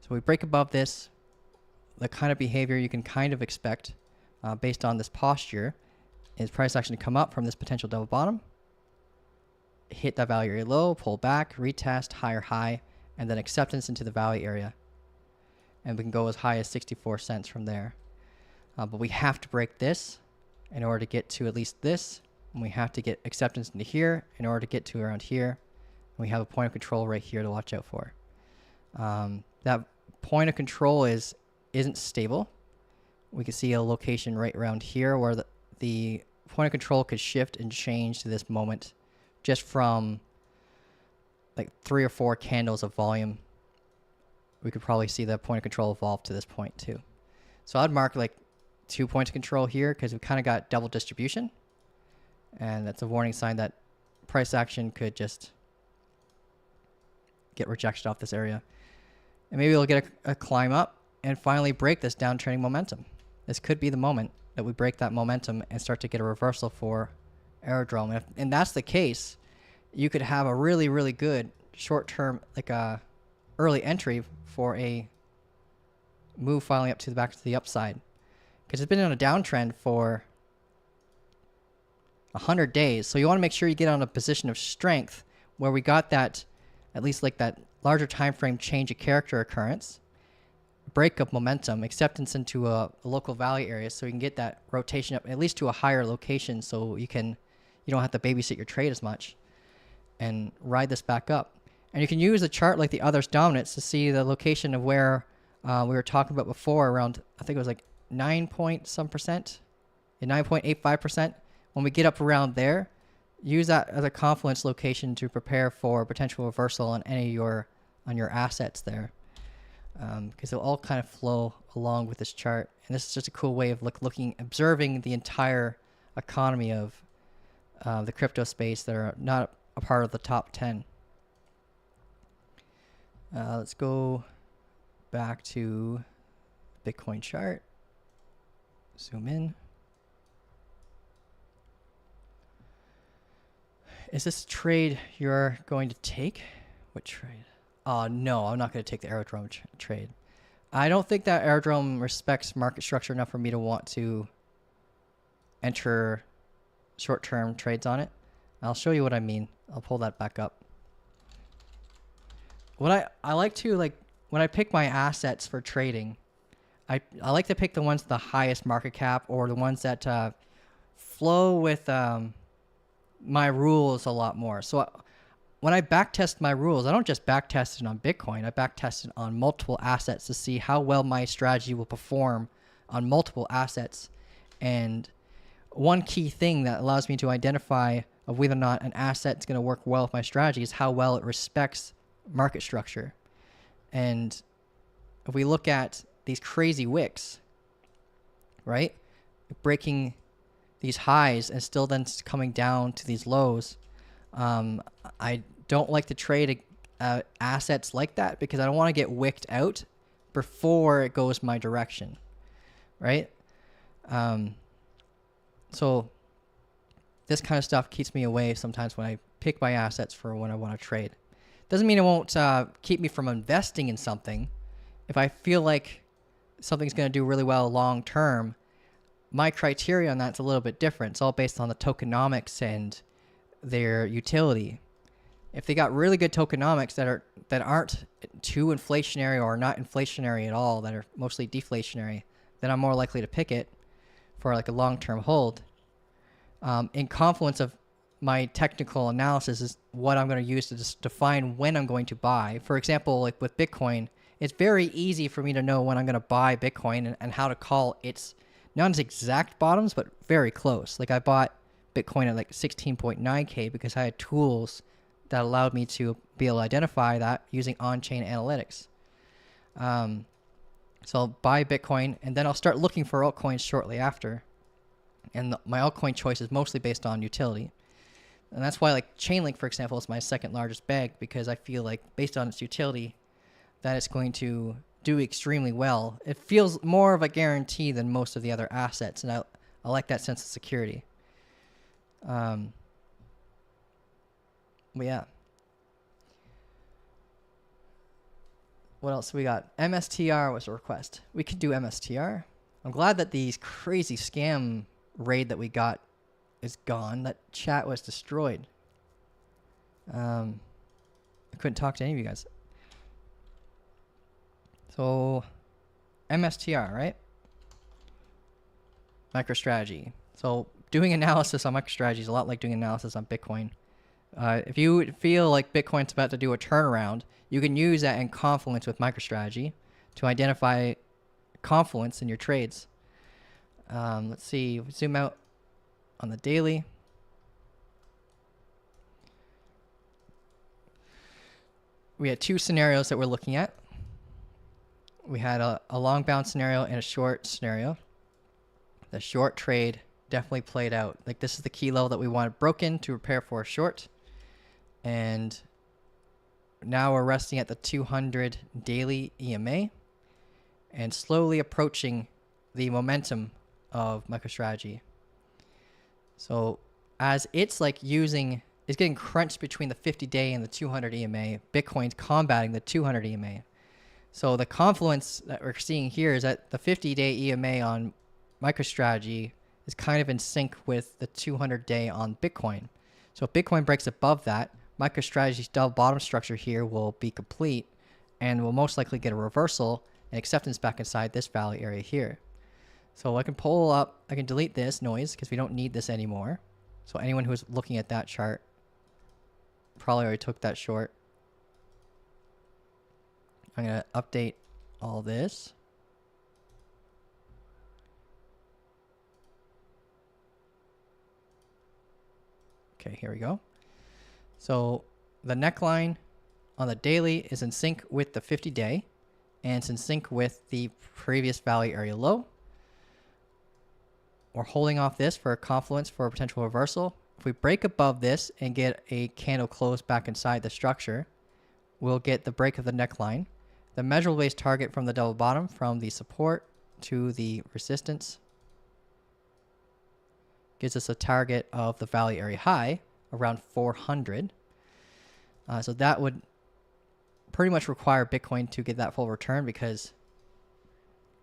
So we break above this, the kind of behavior you can kind of expect based on this posture is price action to come up from this potential double bottom, hit that value area low, pull back, retest, higher high, and then acceptance into the value area. And we can go as high as 64 cents from there. But we have to break this in order to get to at least this. And we have to get acceptance into here in order to get to around here. And we have a point of control right here to watch out for. That point of control isn't stable. We can see a location right around here where the point of control could shift and change to this moment just from like 3 or 4 candles of volume. We could probably see the point of control evolve to this point too. So I'd mark like 2 points of control here because we kind of got double distribution. And that's a warning sign that price action could just get rejected off this area. And maybe we'll get a climb up and finally break this downtrending momentum. This could be the moment that we break that momentum and start to get a reversal for Aerodrome. And that's the case, you could have a really, really good short-term, like a early entry for a move finally up to the back to the upside. Because it's been on a downtrend for 100 days. So you want to make sure you get on a position of strength where we got that, at least like that larger time frame change of character occurrence, break of momentum, acceptance into a local value area so you can get that rotation up at least to a higher location so you don't have to babysit your trade as much and ride this back up. And you can use a chart like the others dominance to see the location of where we were talking about before around, I think it was like 9 point some percent, 9.85%. When we get up around there, use that as a confluence location to prepare for potential reversal on any of your assets there. Because it'll all kind of flow along with this chart. And this is just a cool way of observing the entire economy of the crypto space that are not a part of the top 10. Let's go back to Bitcoin chart. Zoom in. Is this a trade you're going to take? What trade? Oh, no, I'm not going to take the Aerodrome trade. I don't think that Aerodrome respects market structure enough for me to want to enter short-term trades on it. I'll show you what I mean. I'll pull that back up. What I like to, like, when I pick my assets for trading, I like to pick the ones with the highest market cap or the ones that flow with my rules a lot more. So when I backtest my rules, I don't just backtest it on Bitcoin. I backtest it on multiple assets to see how well my strategy will perform on multiple assets. And one key thing that allows me to identify of whether or not an asset is going to work well with my strategy is how well it respects market structure. And if we look at these crazy wicks, right, breaking these highs and still then coming down to these lows, I don't like to trade assets like that because I don't want to get wicked out before it goes my direction, right? So this kind of stuff keeps me away sometimes when I pick my assets for when I want to trade. Doesn't mean it won't keep me from investing in something. If I feel like something's going to do really well long term, my criteria on that's a little bit different. It's all based on the tokenomics and their utility. If they got really good tokenomics that aren't too inflationary or not inflationary at all, that are mostly deflationary, then I'm more likely to pick it for like a long-term hold. In confluence of my technical analysis is what I'm going to use to just define when I'm going to buy. For example, like with Bitcoin, it's very easy for me to know when I'm going to buy Bitcoin and how to call its not its exact bottoms, but very close. Like I bought Bitcoin at like 16.9K because I had tools that allowed me to be able to identify that using on-chain analytics. So I'll buy Bitcoin and then I'll start looking for altcoins shortly after. And my altcoin choice is mostly based on utility. And that's why like Chainlink, for example, is my second largest bag because I feel like based on its utility that it's going to do extremely well. It feels more of a guarantee than most of the other assets, and I like that sense of security. But yeah. What else we got? MSTR was a request. We could do MSTR. I'm glad that these crazy scam raid that we got is gone. That chat was destroyed. I couldn't talk to any of you guys. So, MSTR, right? MicroStrategy. So, doing analysis on MicroStrategy is a lot like doing analysis on Bitcoin. If you feel like Bitcoin's about to do a turnaround, you can use that in confluence with MicroStrategy to identify confluence in your trades. Let's see, zoom out on the daily. We had two scenarios that we're looking at. We had a long bound scenario and a short scenario. The short trade definitely played out. Like, this is the key level that we wanted broken to prepare for a short. And now we're resting at the 200 daily EMA and slowly approaching the momentum of MicroStrategy. So as it's like it's getting crunched between the 50-day and the 200 EMA, Bitcoin's combating the 200 EMA. So the confluence that we're seeing here is that the 50-day EMA on MicroStrategy is kind of in sync with the 200-day on Bitcoin. So if Bitcoin breaks above that, MicroStrategy's double bottom structure here will be complete and will most likely get a reversal and acceptance back inside this valley area here. So I can pull up, I can delete this noise because we don't need this anymore. So anyone who's looking at that chart probably already took that short. I'm going to update all this. Okay, here we go. So the neckline on the daily is in sync with the 50-day, and it's in sync with the previous valley area low. We're holding off this for a confluence for a potential reversal. If we break above this and get a candle close back inside the structure, we'll get the break of the neckline. The measurable base target from the double bottom from the support to the resistance gives us a target of the valley area high around 400. So that would pretty much require Bitcoin to get that full return, because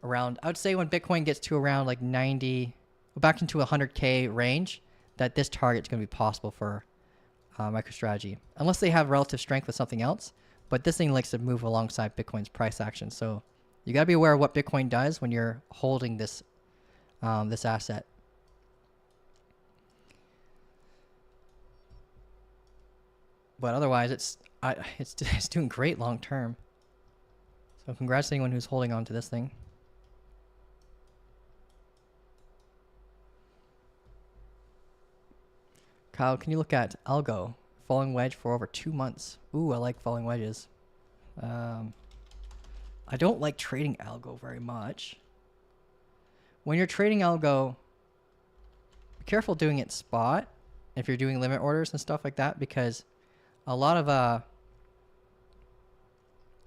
I would say when Bitcoin gets to around like 90, back into 100K range, that this target is going to be possible for MicroStrategy, unless they have relative strength with something else. But this thing likes to move alongside Bitcoin's price action, so you got to be aware of what Bitcoin does when you're holding this this asset. But otherwise, it's doing great long term. So congrats to anyone who's holding on to this thing. Kyle, can you look at Algo? Falling wedge for over 2 months. Ooh, I like falling wedges. I don't like trading Algo very much. When you're trading Algo, be careful doing it spot if you're doing limit orders and stuff like that, because a lot of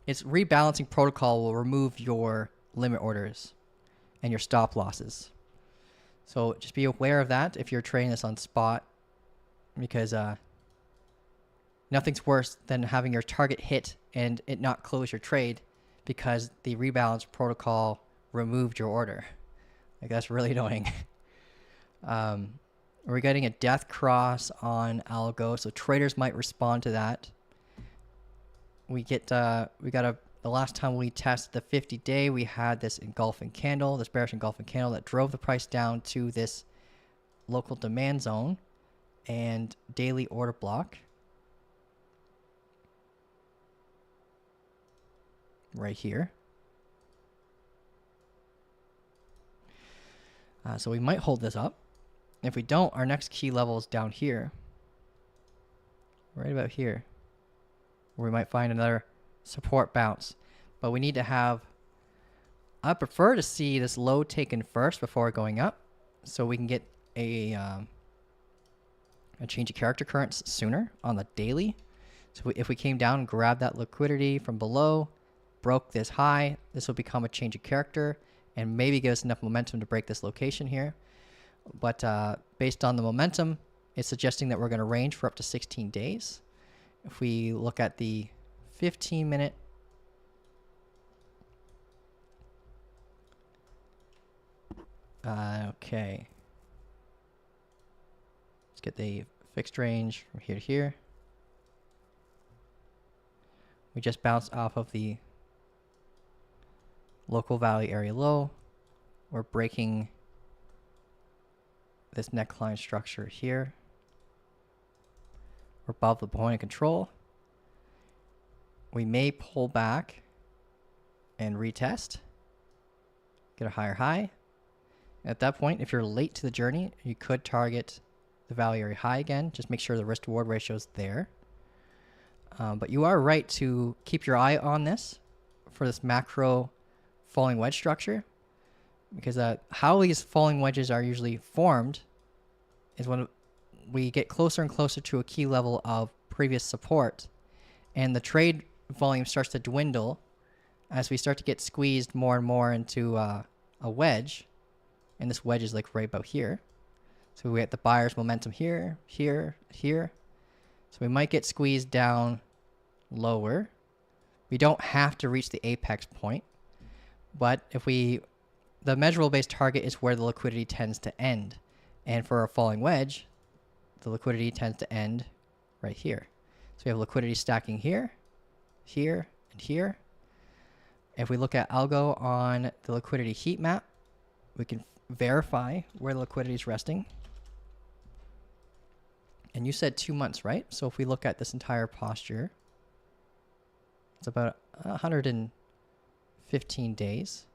its rebalancing protocol will remove your limit orders and your stop losses. So just be aware of that if you're trading this on spot, because nothing's worse than having your target hit and it not close your trade because the rebalance protocol removed your order. Like, that's really annoying. We're getting a death cross on Algo, so traders might respond to that. The last time we tested the 50-day, we had this engulfing candle, this bearish engulfing candle that drove the price down to this local demand zone and daily order block right here. So we might hold this up. If we don't, our next key level is down here, right about here, where we might find another support bounce. But we need to have, I prefer to see this low taken first before going up, so we can get a change of character currents sooner on the daily. So if we came down and grabbed that liquidity from below, broke this high, this will become a change of character and maybe give us enough momentum to break this location here. But based on the momentum, it's suggesting that we're going to range for up to 16 days. If we look at the 15-minute, okay. get the fixed range from here to here. We just bounced off of the local value area low. We're breaking this neckline structure here. We're above the point of control. We may pull back and retest, get a higher high. At that point, if you're late to the journey, you could target the value area high again. Just make sure the risk to reward ratio is there. But you are right to keep your eye on this for this macro falling wedge structure, because how these falling wedges are usually formed is when we get closer and closer to a key level of previous support, and the trade volume starts to dwindle as we start to get squeezed more and more into a wedge, and this wedge is like right about here. So we get the buyer's momentum here, here, here. So we might get squeezed down lower. We don't have to reach the apex point, but if the measurable base target is where the liquidity tends to end. And for a falling wedge, the liquidity tends to end right here. So we have liquidity stacking here, here, and here. If we look at algo on the liquidity heat map, we can verify where the liquidity is resting. And you said 2 months, right? So if we look at this entire posture, it's about 115 days.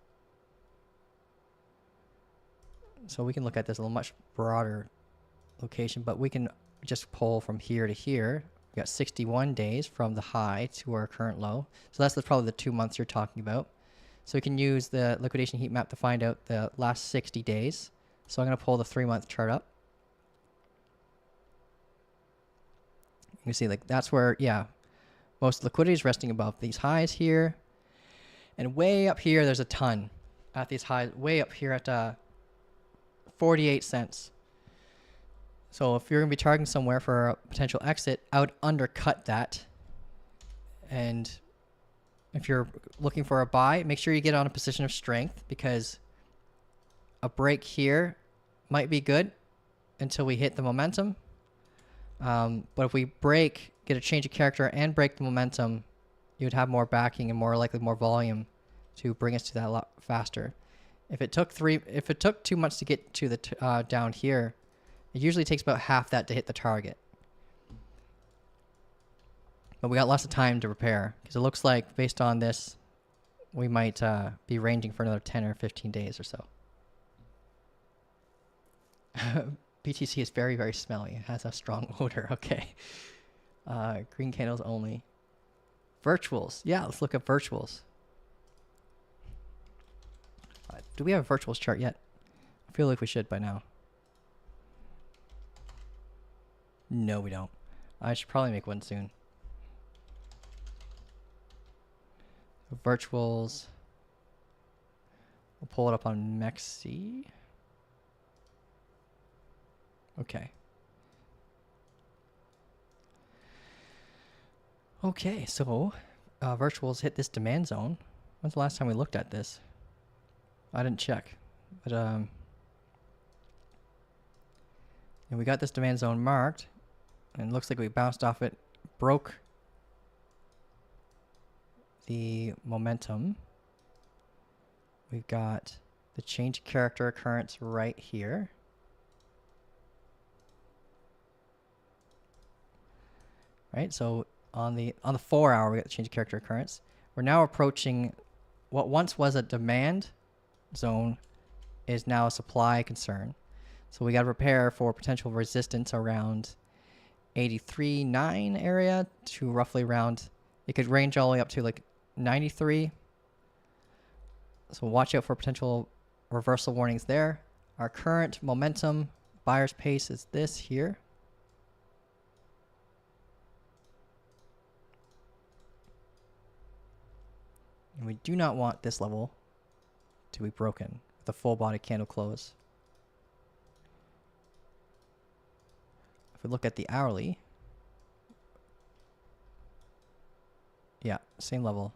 So we can look at this a little much broader location, but we can just pull from here to here. We got 61 days from the high to our current low. So that's probably the 2 months you're talking about. So we can use the liquidation heat map to find out the last 60 days. So I'm going to pull the 3-month chart up. You can see like that's where, yeah, most liquidity is resting above these highs here. And way up here, there's a ton at these highs, way up here at 48 cents. So if you're going to be targeting somewhere for a potential exit, I would undercut that. And if you're looking for a buy, make sure you get on a position of strength, because a break here might be good until we hit the momentum. But if we get a change of character and break the momentum, you would have more backing and more likely more volume to bring us to that a lot faster. If it took 2 months to get to the down here, it usually takes about half that to hit the target. But we got lots of time to prepare, because it looks like based on this, we might be ranging for another 10 or 15 days or so. BTC is very, very smelly. It has a strong odor. Okay. Green candles only. Virtuals. Yeah, let's look at virtuals. Do we have a virtuals chart yet? I feel like we should by now. No, we don't. I should probably make one soon. Virtuals. We'll pull it up on Mexi. Okay. Okay, so virtuals hit this demand zone. When's the last time we looked at this? I didn't check, but and we got this demand zone marked, and it looks like we bounced off it, broke the momentum. We've got the change character occurrence right here. Right, so on the 4 hour, we got the change of character occurrence. We're now approaching what once was a demand zone is now a supply concern. So we got to prepare for potential resistance around 83.9 area to roughly around, it could range all the way up to like 93. So watch out for potential reversal warnings there. Our current momentum buyer's pace is this here. And we do not want this level to be broken with a full body candle close. If we look at the hourly, yeah, same level.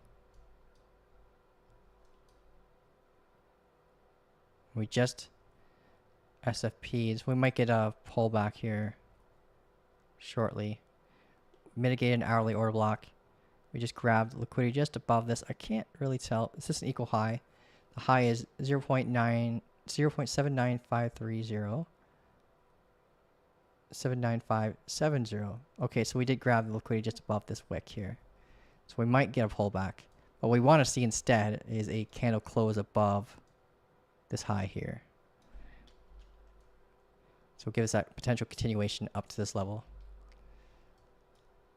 We just SFP'd. We might get a pullback here shortly. Mitigated an hourly order block. We just grabbed liquidity just above this. I can't really tell. Is this an equal high? The high is 0.79530. 79570. Okay, so we did grab the liquidity just above this wick here. So we might get a pullback. What we want to see instead is a candle close above this high here. So it gives us that potential continuation up to this level.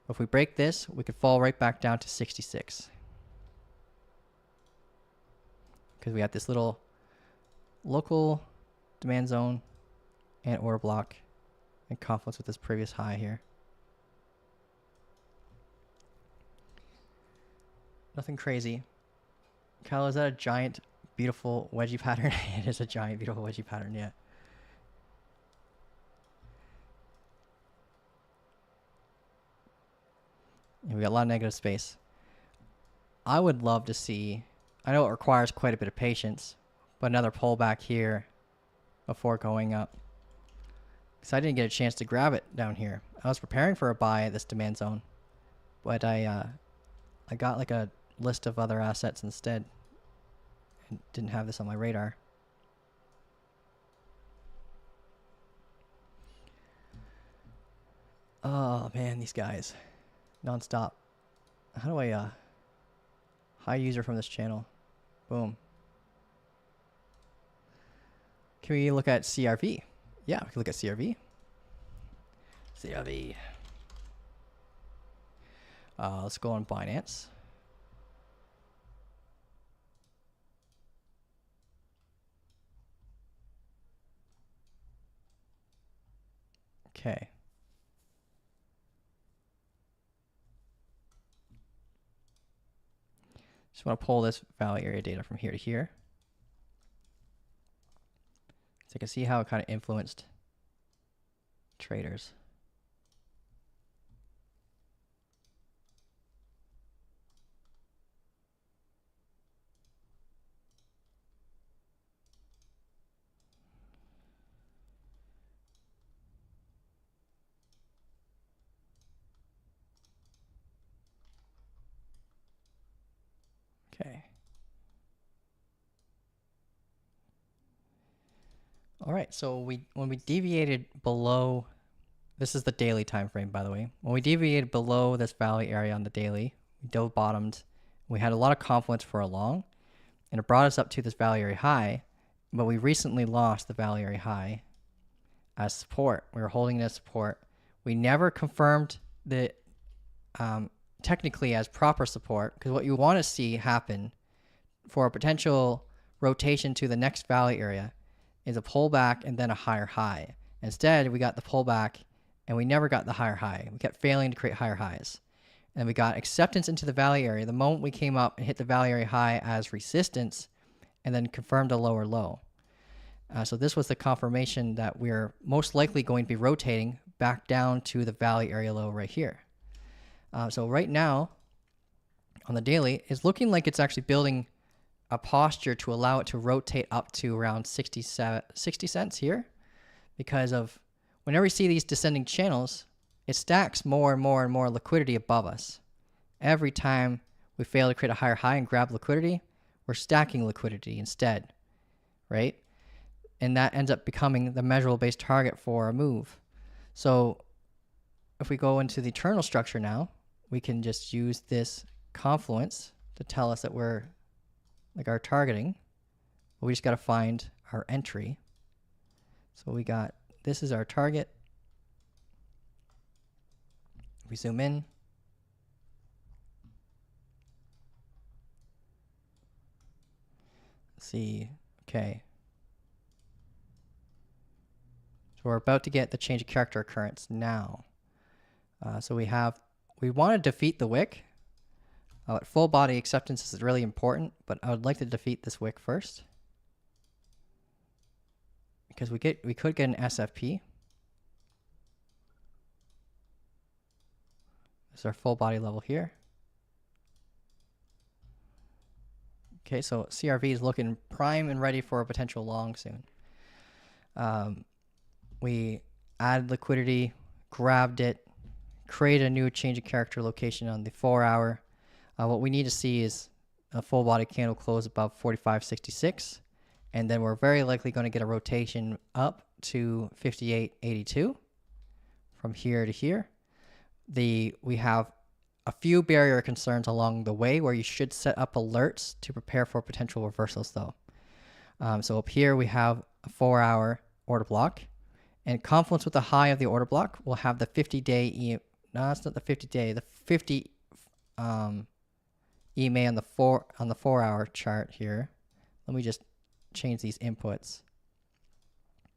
If we break this, we could fall right back down to 66. Because we got this little local demand zone and order block in confluence with this previous high here. Nothing crazy. Kyle, is that a giant, beautiful wedgie pattern? It is a giant, beautiful wedgie pattern, yeah. And we got a lot of negative space. I would love to see, I know it requires quite a bit of patience, but another pullback here before going up. Because I didn't get a chance to grab it down here. I was preparing for a buy at this demand zone, but I got like a list of other assets instead and didn't have this on my radar. Oh man, these guys non-stop. How do I hide user from this channel? Boom. Can we look at CRV? Yeah, we can look at CRV. CRV. Let's go on Binance. Okay. Just want to pull this value area data from here to here. So you can see how it kind of influenced traders. Okay. All right, so when we deviated below, this is the daily time frame, by the way. When we deviated below this value area on the daily, we dove bottomed. We had a lot of confluence for a long, and it brought us up to this value area high, but we recently lost the value area high as support. We were holding it as support. We never confirmed the technically as proper support, because what you want to see happen for a potential rotation to the next value area is a pullback and then a higher high. Instead, we got the pullback and we never got the higher high. We kept failing to create higher highs. And we got acceptance into the value area the moment we came up and hit the value area high as resistance and then confirmed a lower low. So this was the confirmation that we're most likely going to be rotating back down to the value area low right here. So right now on the daily, it's looking like it's actually building a posture to allow it to rotate up to around 60 cents here, because of whenever we see these descending channels, it stacks more and more and more liquidity above us. Every time we fail to create a higher high and grab liquidity, we're stacking liquidity instead, right? And that ends up becoming the measurable base target for a move. So if we go into the eternal structure now, we can just use this confluence to tell us that we're like our targeting. But we just got to find our entry. So we got, this is our target. If we zoom in, let's see, okay. So we're about to get the change of character occurrence now. So we want to defeat the wick. Full body acceptance is really important, but I would like to defeat this wick first, because we could get an SFP. This is our full body level here. Okay, so CRV is looking prime and ready for a potential long soon. We added liquidity, grabbed it, create a new change of character location on the 4 hour. What we need to see is a full body candle close above 45.66, and then we're very likely going to get a rotation up to 58.82 from here to here. We have a few barrier concerns along the way where you should set up alerts to prepare for potential reversals though. So up here we have a 4 hour order block, and confluence with the high of the order block will have the 50-day no, it's not the 50-day, the 50 EMA on the 4 hour chart here. Let me just change these inputs.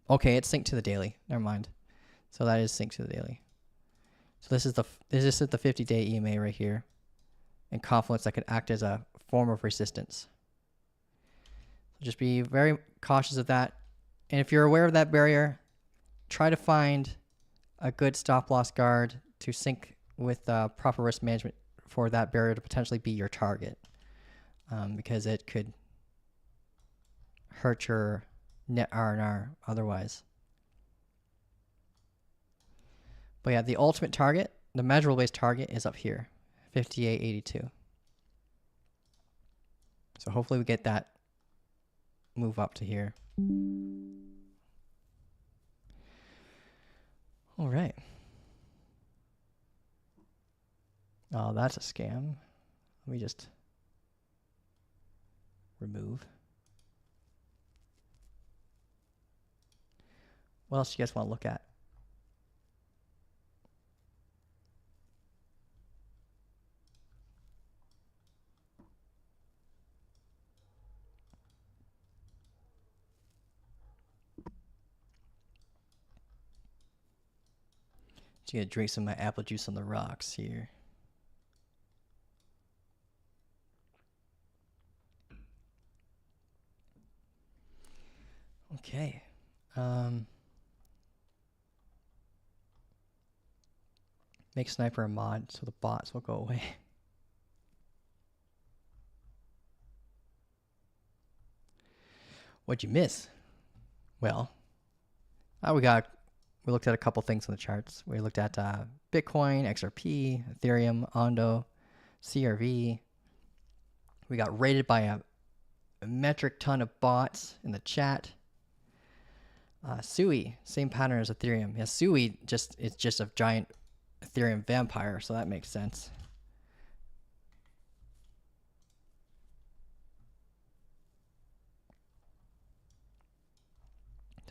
Okay, it's synced to the daily. Never mind. So that is synced to the daily. So this is the 50-day EMA right here, and confluence that could act as a form of resistance. So just be very cautious of that. And if you're aware of that barrier, try to find a good stop loss guard to sync with proper risk management for that barrier to potentially be your target, because it could hurt your net R&R otherwise. But yeah, the ultimate target, the measurable based target, is up here, 58.82. So hopefully we get that move up to here. All right. Oh, that's a scam. Let me just remove. What else do you guys want to look at? Just gonna drink some of my apple juice on the rocks here. Okay. Make Sniper a mod so the bots will go away. What'd you miss? Well, we looked at a couple things on the charts. We looked at Bitcoin, XRP, Ethereum, Ondo, CRV. We got raided by a metric ton of bots in the chat. Sui, same pattern as Ethereum. Yeah, Sui is just a giant Ethereum vampire, so that makes sense.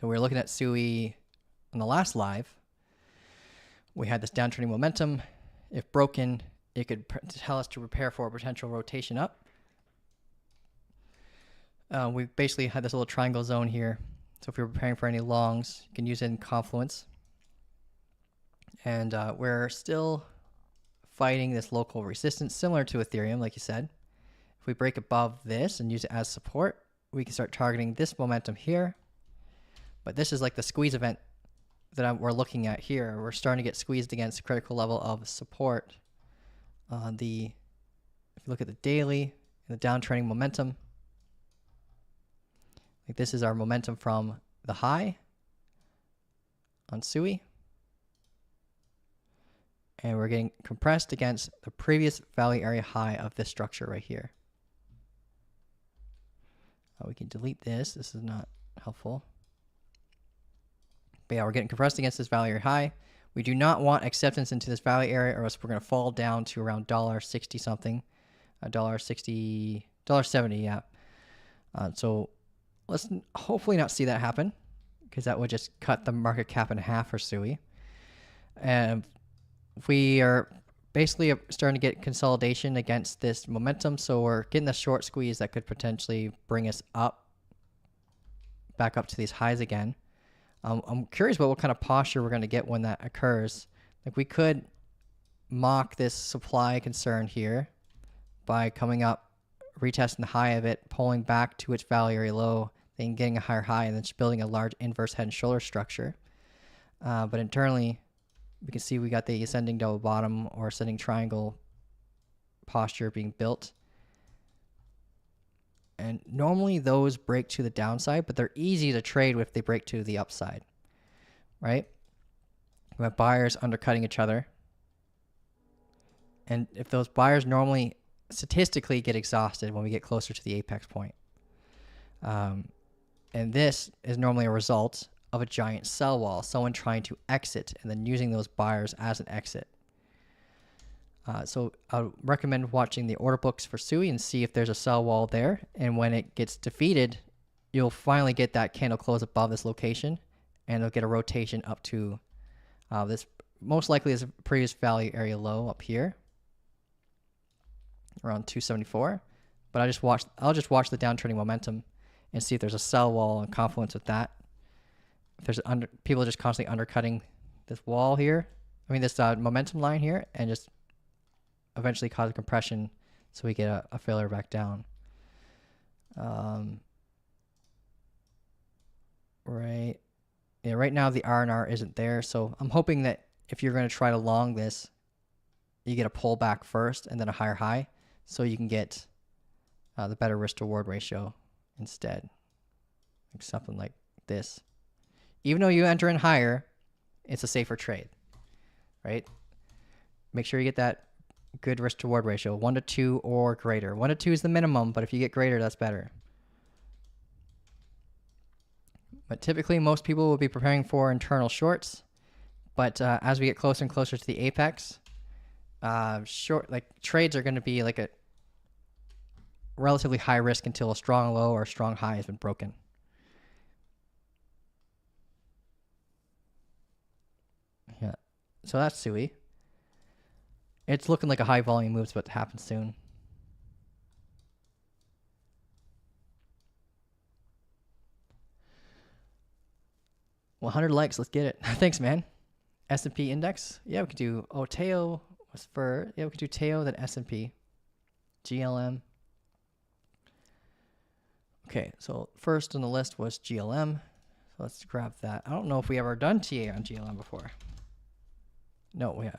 So we were looking at Sui on the last live. We had this downtrending momentum. If broken, it could tell us to prepare for a potential rotation up. We basically had this little triangle zone here. So if you're preparing for any longs, you can use it in confluence. And we're still fighting this local resistance, similar to Ethereum, like you said. If we break above this and use it as support, we can start targeting this momentum here. But this is like the squeeze event that we're looking at here. We're starting to get squeezed against a critical level of support. If you look at the daily and the downtrending momentum, like this is our momentum from the high on Sui. And we're getting compressed against the previous value area high of this structure right here. We can delete this. This is not helpful. But yeah, we're getting compressed against this value area high. We do not want acceptance into this value area, or else we're going to fall down to around $1.60 something. $1.60, $1.70, yeah. So let's hopefully not see that happen, because that would just cut the market cap in half for Sui. And we are basically starting to get consolidation against this momentum, so we're getting the short squeeze that could potentially bring us up, back up to these highs again. I'm curious about what kind of posture we're going to get when that occurs. Like, we could mock this supply concern here by coming up, retesting the high of it, pulling back to its value area low, then getting a higher high, and then just building a large inverse head and shoulder structure. But internally, we can see we got the ascending double bottom or ascending triangle posture being built. And normally those break to the downside, but they're easy to trade if they break to the upside, right? We have buyers undercutting each other. And if those buyers normally statistically get exhausted when we get closer to the apex point. And this is normally a result of a giant sell wall, someone trying to exit and then using those buyers as an exit. So I would recommend watching the order books for SUI and see if there's a sell wall there. And when it gets defeated, you'll finally get that candle close above this location, and it'll get a rotation up to this most likely is a previous value area low up here around 274. But I'll just watch the downtrending momentum and see if there's a sell wall and confluence with that. If there's people just constantly undercutting this wall here, this momentum line here, and just eventually cause a compression so we get a failure back down. Right now the R&R isn't there, so I'm hoping that if you're going to try to long this, you get a pullback first and then a higher high, so you can get the better risk to reward ratio instead, like something like this. Even though you enter in higher, it's a safer trade, right? Make sure you get that good risk to reward ratio, 1 to 2 or greater. 1 to 2 is the minimum, but if you get greater, that's better. But typically, most people will be preparing for internal shorts. But as we get closer and closer to the apex, trades are going to be like a relatively high risk until a strong low or a strong high has been broken. Yeah, so that's SUI. It's looking like a high volume move's about to happen soon. Well, 100 likes, let's get it. Thanks, man. S&P index. Yeah, we could do, Teo was for, we could do Teo, then S&P. GLM. Okay, so first on the list was GLM. So let's grab that. I don't know if we ever done TA on GLM before. No, we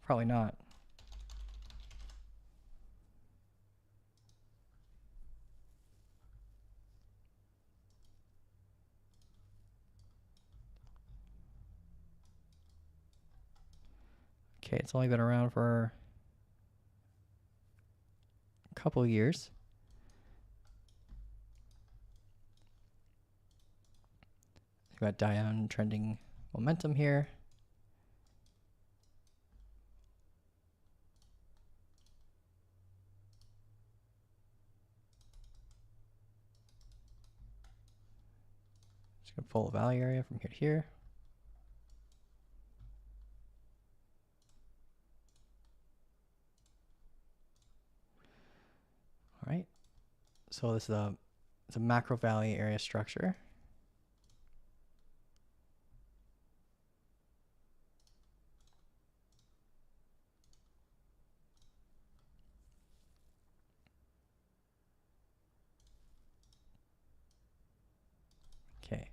probably not. Okay, it's only been around for a couple of years. We've got down trending momentum here. Just gonna pull a value area from here to here. All right. So this is it's a macro value area structure. Okay.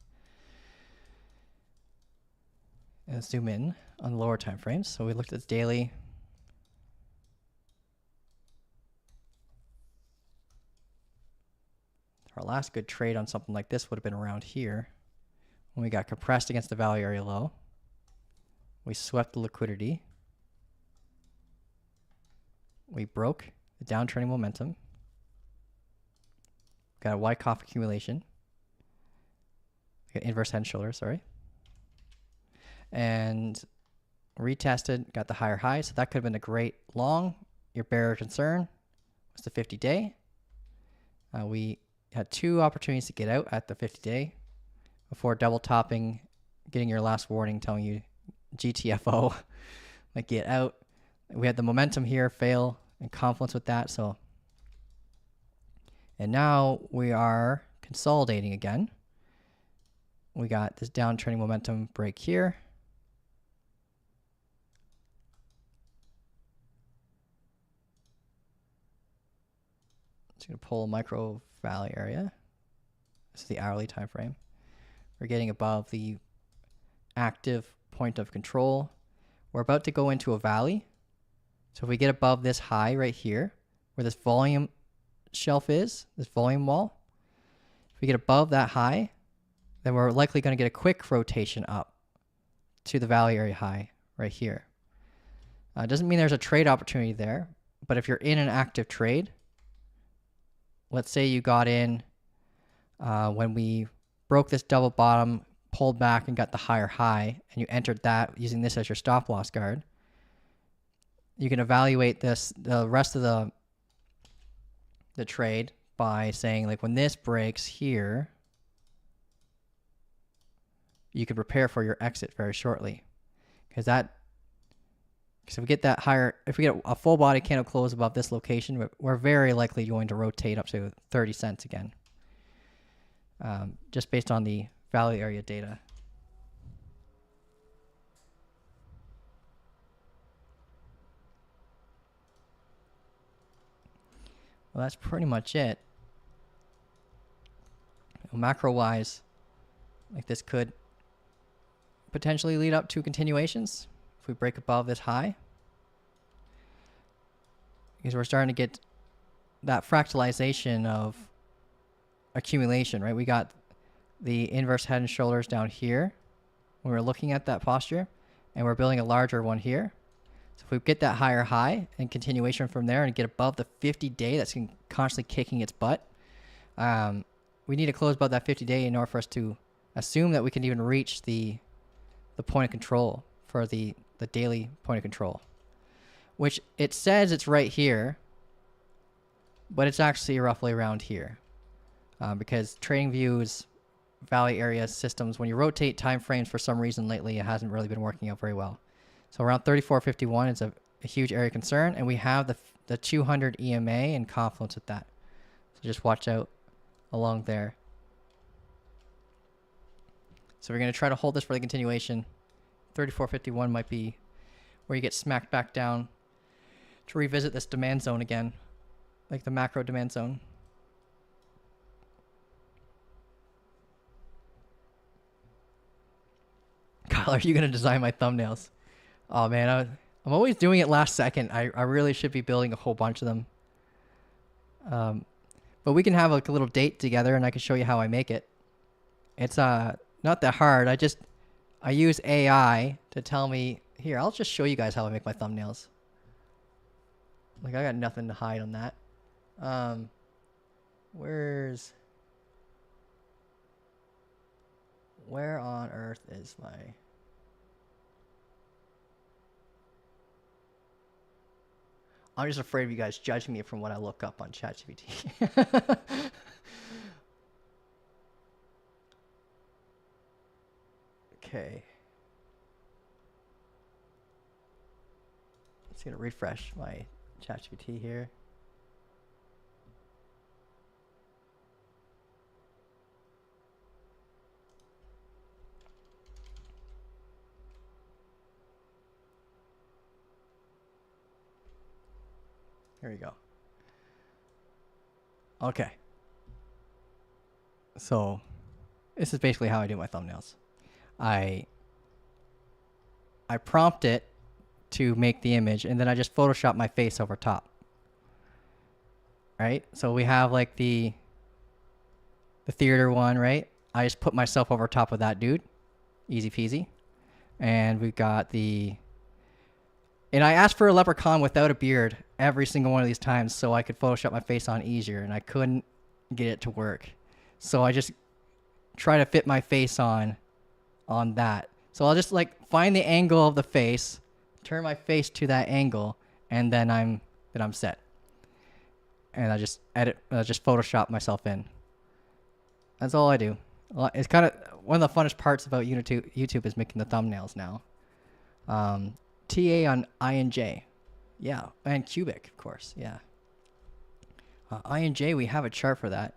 And let's zoom in on the lower time frames. So we looked at daily. Our last good trade on something like this would have been around here when we got compressed against the value area low. We swept the liquidity. We broke the downtrending momentum. Got a Wyckoff accumulation. Got inverse head and shoulder, sorry. And retested, got the higher high. So that could have been a great long. Your bear concern was the 50-day. We had 2 opportunities to get out at the 50-day before double topping, getting your last warning telling you GTFO, like get out. We had the momentum here fail in confluence with that. And now we are consolidating again. We got this downtrending momentum break here. Just going to pull a micro valley area. This is the hourly time frame. We're getting above the active point of control. We're about to go into a valley. So if we get above this high right here, where this volume shelf is, this volume wall, if we get above that high, then we're likely going to get a quick rotation up to the value area high right here. Doesn't mean there's a trade opportunity there, but if you're in an active trade, let's say you got in when we broke this double bottom, pulled back and got the higher high, and you entered that using this as your stop loss guard, you can evaluate the rest of the trade by saying, like, when this breaks here, you can prepare for your exit very shortly. Because if we get that higher, if we get a full body candle close above this location, we're very likely going to rotate up to 30 cents again. Just based on the value area data. Well, that's pretty much it. Macro wise, like, this could potentially lead up to continuations if we break above this high, because we're starting to get that fractalization of accumulation, right? We got the inverse head and shoulders down here when we're looking at that posture, and we're building a larger one here. So if we get that higher high and continuation from there and get above the 50-day that's constantly kicking its butt, we need to close above that 50-day in order for us to assume that we can even reach the point of control for the daily point of control, which it says it's right here, but it's actually roughly around here, because TradingView's value area systems, when you rotate time frames for some reason lately, it hasn't really been working out very well. So around 34.51 is a huge area of concern, and we have the 200 EMA and confluence with that. So just watch out along there. So we're going to try to hold this for the continuation. 34.51 might be where you get smacked back down to revisit this demand zone again, like the macro demand zone. Kyle, are you going to design my thumbnails? Oh man, I'm always doing it last second. I really should be building a whole bunch of them. But we can have like a little date together and I can show you how I make it. It's not that hard. I use AI to tell me, here, I'll just show you guys how I make my thumbnails. Like, I got nothing to hide on that. Where on earth is my... I'm just afraid of you guys judging me from what I look up on ChatGPT. Okay. Just gonna refresh my ChatGPT here. Here we go. Okay. So this is basically how I do my thumbnails. I prompt it to make the image, and then I just Photoshop my face over top. Right? So we have like the theater one, right? I just put myself over top of that dude. Easy peasy. And we've got and I asked for a leprechaun without a beard every single one of these times so I could Photoshop my face on easier, and I couldn't get it to work. So I just try to fit my face on that. So I'll just like find the angle of the face, turn my face to that angle, and then I'm set. And I just just Photoshop myself in. That's all I do. It's kind of one of the funnest parts about YouTube is making the thumbnails now. TA on INJ. Yeah, and cubic, of course. Yeah. INJ, we have a chart for that.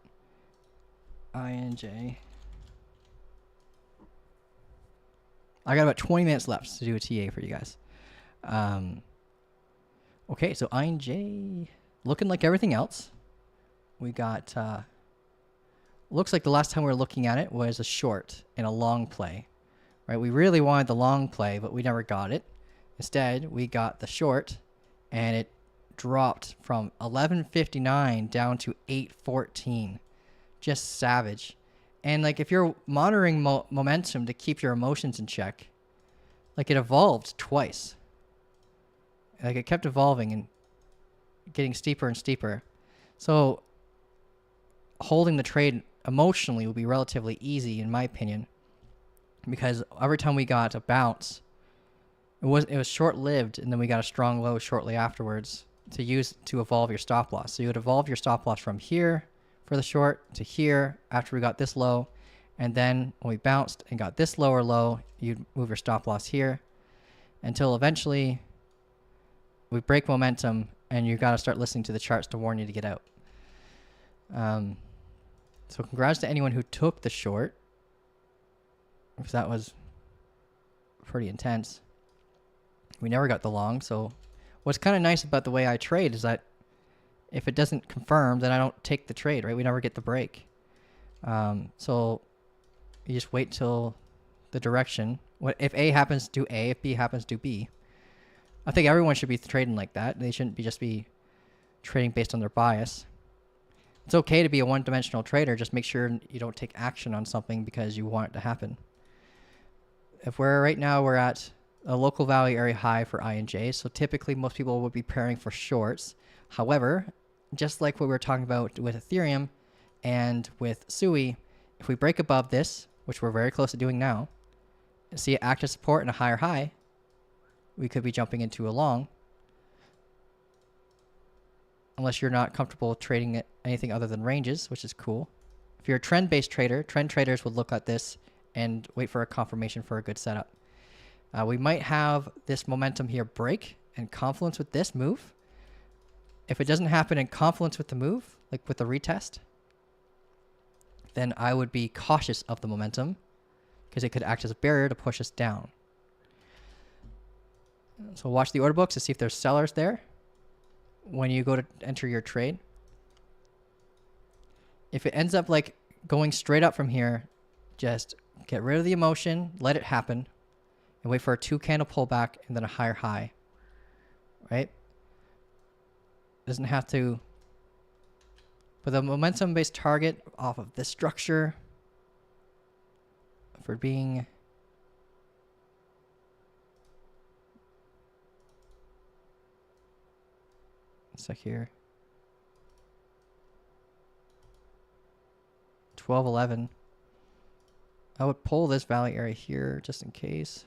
INJ. I got about 20 minutes left to do a TA for you guys. Okay, so INJ looking like everything else. We got, looks like the last time we were looking at it was a short and a long play. Right? We really wanted the long play, but we never got it. Instead, we got the short, and it dropped from 11.59 down to 8.14. Just savage. And like, if you're monitoring momentum to keep your emotions in check, like, it evolved twice. Like it kept evolving and getting steeper and steeper. So holding the trade emotionally would be relatively easy in my opinion, because every time we got a bounce, it was short-lived, and then we got a strong low shortly afterwards to use to evolve your stop loss. So you would evolve your stop loss from here for the short to here after we got this low, and then when we bounced and got this lower low, you'd move your stop loss here until eventually we break momentum, and you got to start listening to the charts to warn you to get out. So congrats to anyone who took the short, because that was pretty intense. We never got the long. So what's kind of nice about the way I trade is that if it doesn't confirm, then I don't take the trade, right? We never get the break. So you just wait till the direction. What if A happens, do A. If B happens, do B. I think everyone should be trading like that. They shouldn't be just be trading based on their bias. It's okay to be a one-dimensional trader. Just make sure you don't take action on something because you want it to happen. If we're right now, we're at a local value area high for INJ. So typically most people would be pairing for shorts. However, just like what we were talking about with Ethereum and with SUI, if we break above this, which we're very close to doing now, see it act as support and a higher high, we could be jumping into a long. Unless you're not comfortable trading at anything other than ranges, which is cool. If you're a trend-based trader, trend traders would look at this and wait for a confirmation for a good setup. We might have this momentum here break in confluence with this move. If it doesn't happen in confluence with the move, like with the retest, then I would be cautious of the momentum because it could act as a barrier to push us down. So watch the order books to see if there's sellers there when you go to enter your trade. If it ends up like going straight up from here, just get rid of the emotion, let it happen, and wait for a 2-candle pullback and then a higher high, right? Doesn't have to, but the momentum-based target off of this structure for being here 1211. I would pull this value area here just in case.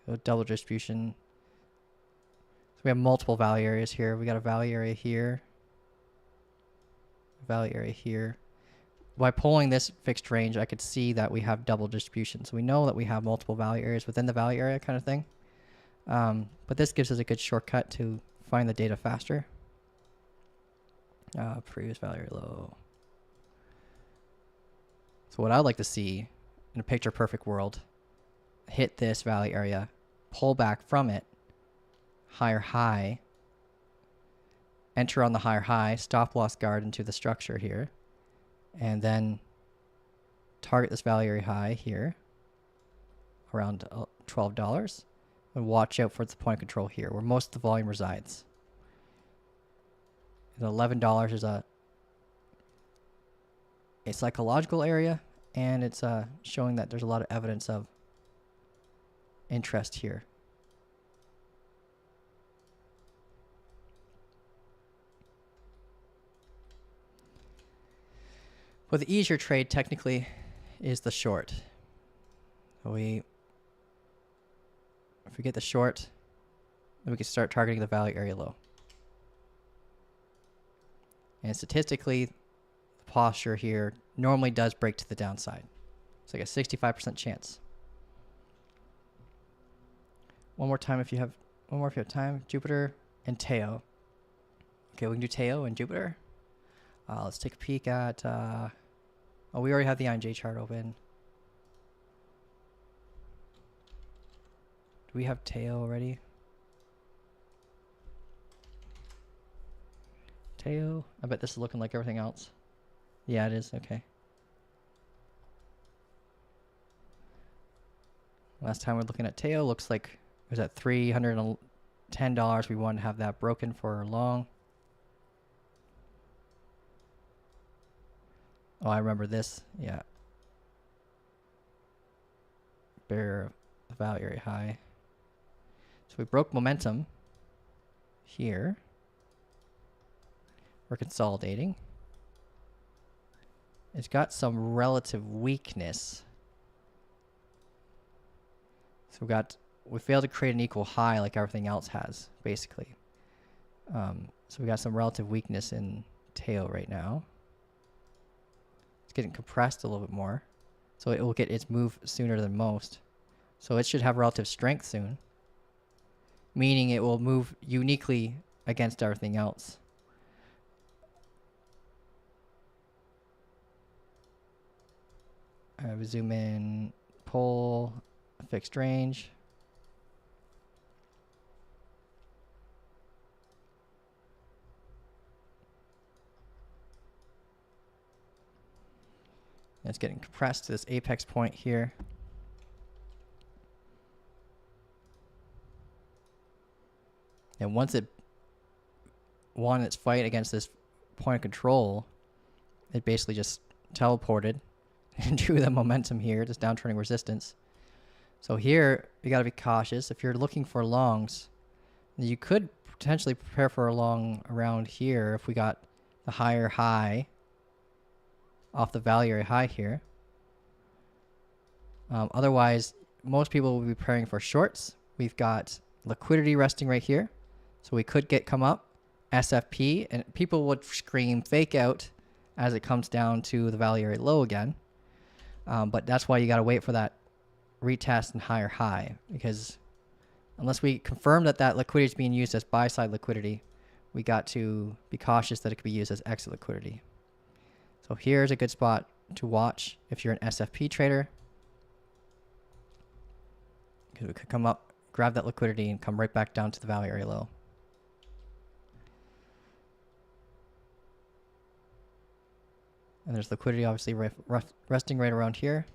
So double distribution. So we have multiple value areas here. We got a value area here, a value area here. By pulling this fixed range, I could see that we have double distribution. So we know that we have multiple value areas within the value area kind of thing. But this gives us a good shortcut to find the data faster. Previous value area low. So what I'd like to see in a picture perfect world, hit this value area, pull back from it, higher high, enter on the higher high, stop loss guard into the structure here, and then target this value area high here around $12 and watch out for the point of control here where most of the volume resides. And $11 is a psychological area, and it's showing that there's a lot of evidence of interest here. But the easier trade technically is the short. So if we get the short, then we can start targeting the value area low. And statistically, the posture here normally does break to the downside. It's like a 65% chance. One more if you have time. Jupiter and Teo. Okay, we can do Teo and Jupiter. Let's take a peek at, we already have the INJ chart open. Do we have Teo already? Teo? I bet this is looking like everything else. Yeah, it is. Okay. Last time we were looking at Teo, looks like it was at $310. We wanted to have that broken for long. Oh, I remember this. Yeah. Barrier value area high. So we broke momentum here. We're consolidating. It's got some relative weakness. So we failed to create an equal high like everything else has, basically. So we got some relative weakness in tail right now. It's getting compressed a little bit more. So it will get its move sooner than most. So it should have relative strength soon. Meaning it will move uniquely against everything else. We zoom in, pull, fixed range. And it's getting compressed to this apex point here. And once it won its fight against this point of control, it basically just teleported and drew the momentum here, just downturning resistance. So here, you got to be cautious. If you're looking for longs, you could potentially prepare for a long around here if we got the higher high off the value area high here. Otherwise, most people will be preparing for shorts. We've got liquidity resting right here. So we could come up, SFP, and people would scream fake out as it comes down to the value area low again. But that's why you got to wait for that retest and higher high, because unless we confirm that that liquidity is being used as buy side liquidity, we got to be cautious that it could be used as exit liquidity. So here's a good spot to watch if you're an SFP trader, because we could come up, grab that liquidity, and come right back down to the value area low. And there's liquidity obviously resting right around here.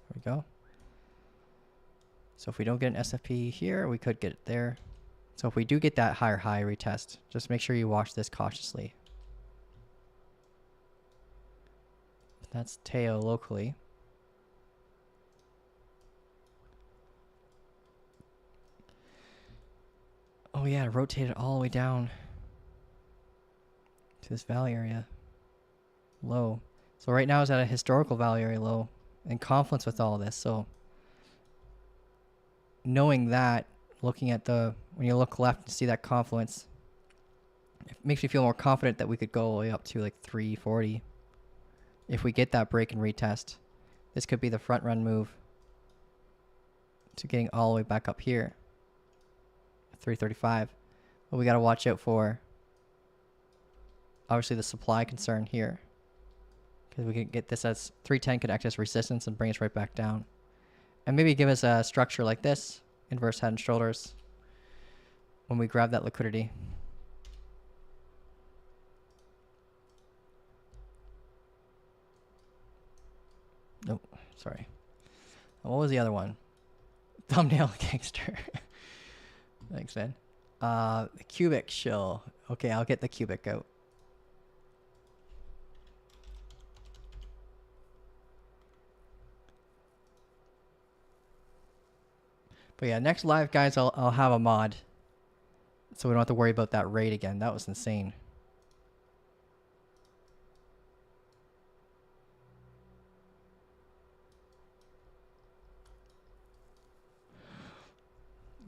There we go. So if we don't get an SFP here, we could get it there. So if we do get that higher high retest, just make sure you watch this cautiously. That's tail locally. Oh yeah, rotate it all the way down to this value area low. So right now it's at a historical value area low in confluence with all of this. So knowing that, looking at when you look left and see that confluence, it makes me feel more confident that we could go all the way up to like 340. If we get that break and retest, this could be the front run move to getting all the way back up here. 335. But we got to watch out for obviously the supply concern here, because we can get this as 310 could act as resistance and bring us right back down, and maybe give us a structure like this, inverse head and shoulders, when we grab that liquidity. Nope, sorry. What was the other one? Thumbnail gangster. Thanks, man. The cubic shill. Okay, I'll get the cubic out. But yeah, next live, guys, I'll have a mod, so we don't have to worry about that raid again. That was insane.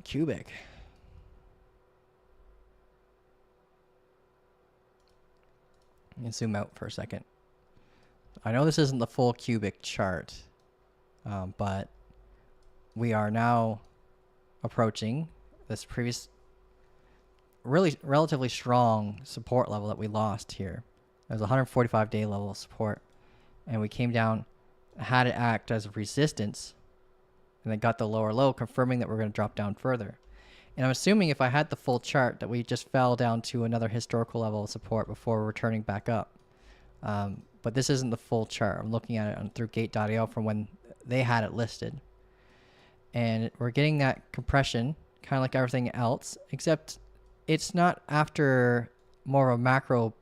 Cubic. You can zoom out for a second. I know this isn't the full cubic chart, but we are now approaching this previous really relatively strong support level that we lost here. It was a 145-day level of support, and we came down, had it act as a resistance, and then got the lower low, confirming that we're going to drop down further. And I'm assuming if I had the full chart that we just fell down to another historical level of support before returning back up. But this isn't the full chart. I'm looking at it through gate.io from when they had it listed. And we're getting that compression, kind of like everything else, except it's not after more of a macro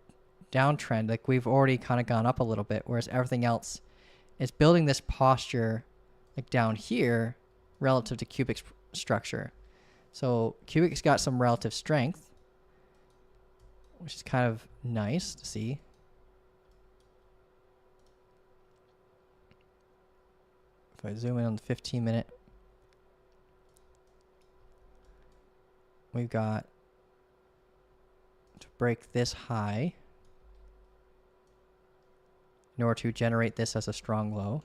downtrend. Like we've already kind of gone up a little bit, whereas everything else is building this posture like down here relative to Cubic's structure. So Cubic's got some relative strength, which is kind of nice to see. If I zoom in on the 15-minute, we've got to break this high in order to generate this as a strong low.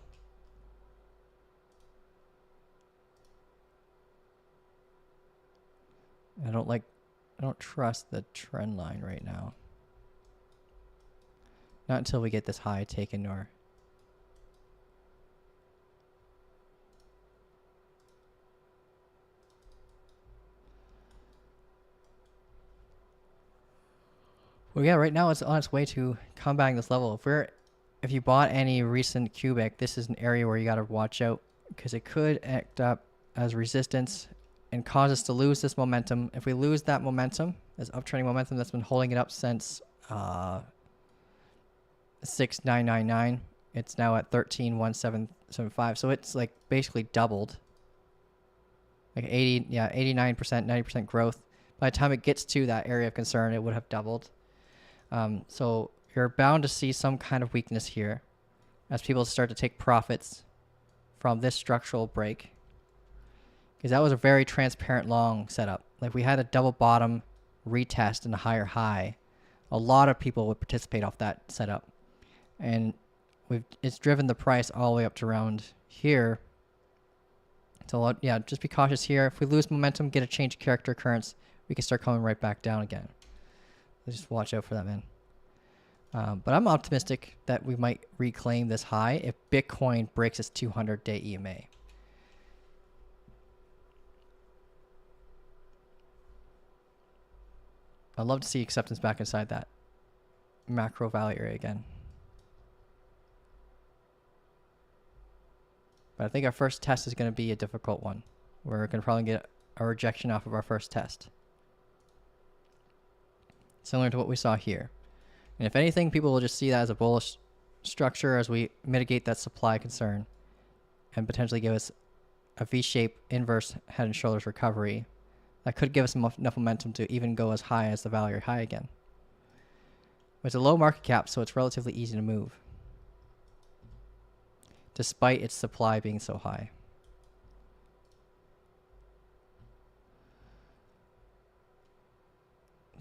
I don't trust the trend line right now. Not until we get this high taken or well, yeah, right now it's on its way to combating this level. If you bought any recent Cubic, this is an area where you got to watch out because it could act up as resistance and cause us to lose this momentum. If we lose that momentum, this uptrending momentum that's been holding it up since 6999, it's now at 131775. So it's like basically doubled. Like 89%, 90% growth. By the time it gets to that area of concern, it would have doubled. So you're bound to see some kind of weakness here as people start to take profits from this structural break. Because that was a very transparent long setup. Like we had a double bottom retest and a higher high. A lot of people would participate off that setup. And it's driven the price all the way up to around here. So yeah, just be cautious here. If we lose momentum, get a change of character occurrence, we can start coming right back down again. Just watch out for that, man. But I'm optimistic that we might reclaim this high if Bitcoin breaks its 200-day EMA. I'd love to see acceptance back inside that macro value area again. But I think our first test is going to be a difficult one. We're going to probably get a rejection off of our first test. Similar to what we saw here. And if anything, people will just see that as a bullish structure as we mitigate that supply concern and potentially give us a V-shaped inverse head and shoulders recovery that could give us enough momentum to even go as high as the value high again. It's a low market cap, so it's relatively easy to move, despite its supply being so high.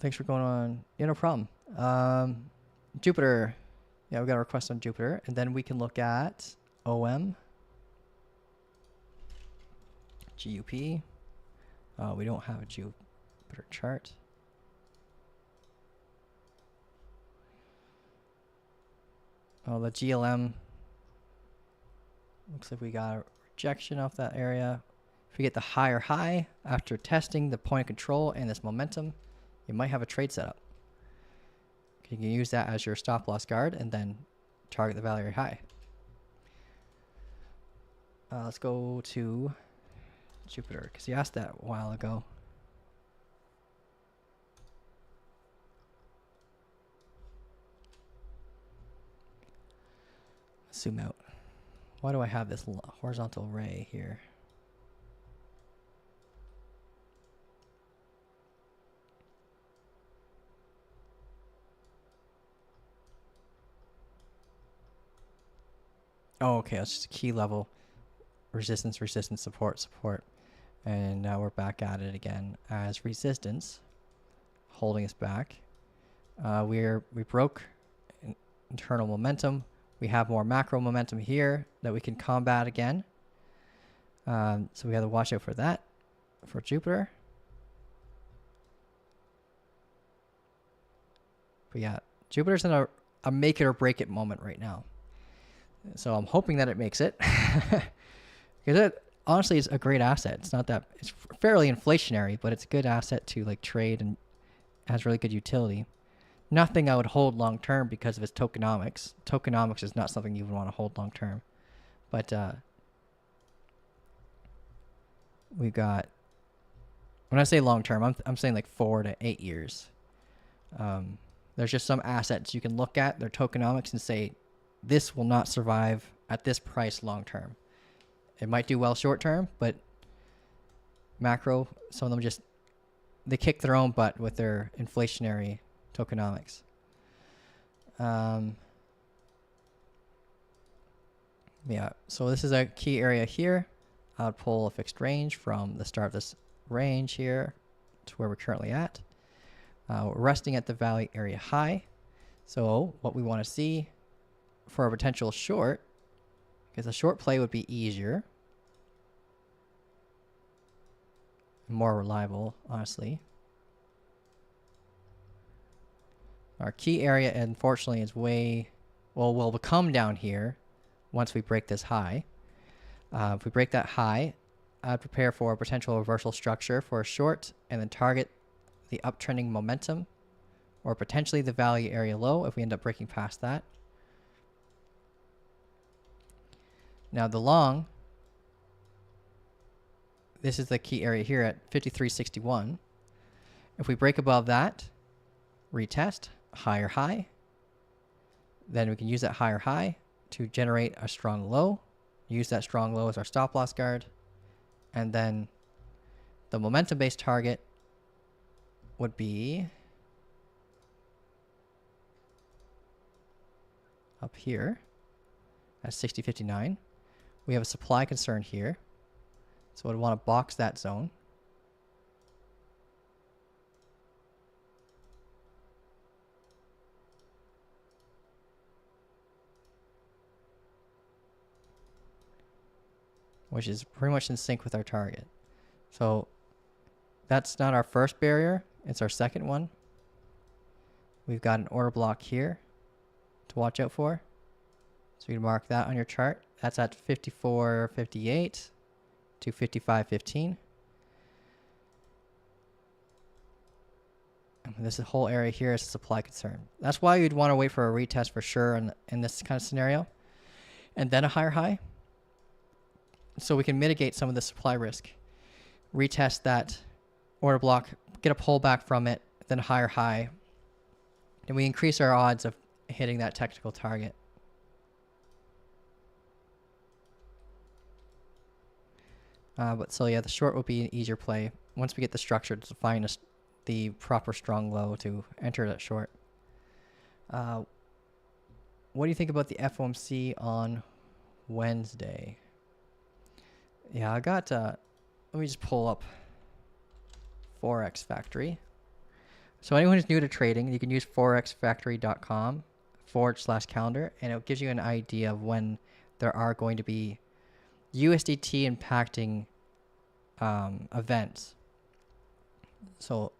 Thanks for going on. Yeah, no problem. Jupiter. Yeah, we got a request on Jupiter. And then we can look at OM. GUP. We don't have a Jupiter chart. Oh, the GLM. Looks like we got a rejection off that area. If we get the higher high after testing the point of control and this momentum, you might have a trade setup. You can use that as your stop loss guard and then target the value high. Let's go to Jupiter because you asked that a while ago. Zoom out. Why do I have this horizontal ray here? Oh, okay, it's just a key level. Resistance, resistance, support, support. And now we're back at it again as resistance, holding us back. We broke internal momentum. We have more macro momentum here that we can combat again. So we got to watch out for that for Jupiter. But yeah, Jupiter's in a make it or break it moment right now. So I'm hoping that it makes it. Because it honestly is a great asset. It's not that it's fairly inflationary, but it's a good asset to like trade and has really good utility. Nothing I would hold long term because of its tokenomics. Tokenomics is not something you would want to hold long term. But we've got, when I say long term, I'm saying like 4 to 8 years. There's just some assets you can look at their tokenomics and say, this will not survive at this price long term. It might do well short term, but macro, some of them just, they kick their own butt with their inflationary tokenomics. Yeah, so this is a key area here. I would pull a fixed range from the start of this range here to where we're currently at. We're resting at the value area high. So what we want to see for a potential short, because a short play would be easier, more reliable, honestly. Our key area, unfortunately, is will become down here once we break this high. If we break that high, I'd prepare for a potential reversal structure for a short and then target the uptrending momentum or potentially the value area low if we end up breaking past that. Now the long, this is the key area here at 53.61. If we break above that, retest, higher high, then we can use that higher high to generate a strong low, use that strong low as our stop loss guard, and then the momentum based target would be up here at 60.59. We have a supply concern here, so I'd want to box that zone. Which is pretty much in sync with our target. So that's not our first barrier, it's our second one. We've got an order block here to watch out for. So you can mark that on your chart. That's at 54.58 to 55.15. This whole area here is a supply concern. That's why you'd want to wait for a retest for sure in this kind of scenario. And then a higher high. So we can mitigate some of the supply risk. Retest that order block, get a pullback from it, then a higher high. And we increase our odds of hitting that technical target. But so yeah, the short will be an easier play once we get the structure to find the proper strong low to enter that short. What do you think about the FOMC on Wednesday? Yeah, I got, let me just pull up Forex Factory. So anyone who's new to trading, you can use forexfactory.com/calendar, and it gives you an idea of when there are going to be USDT impacting events. So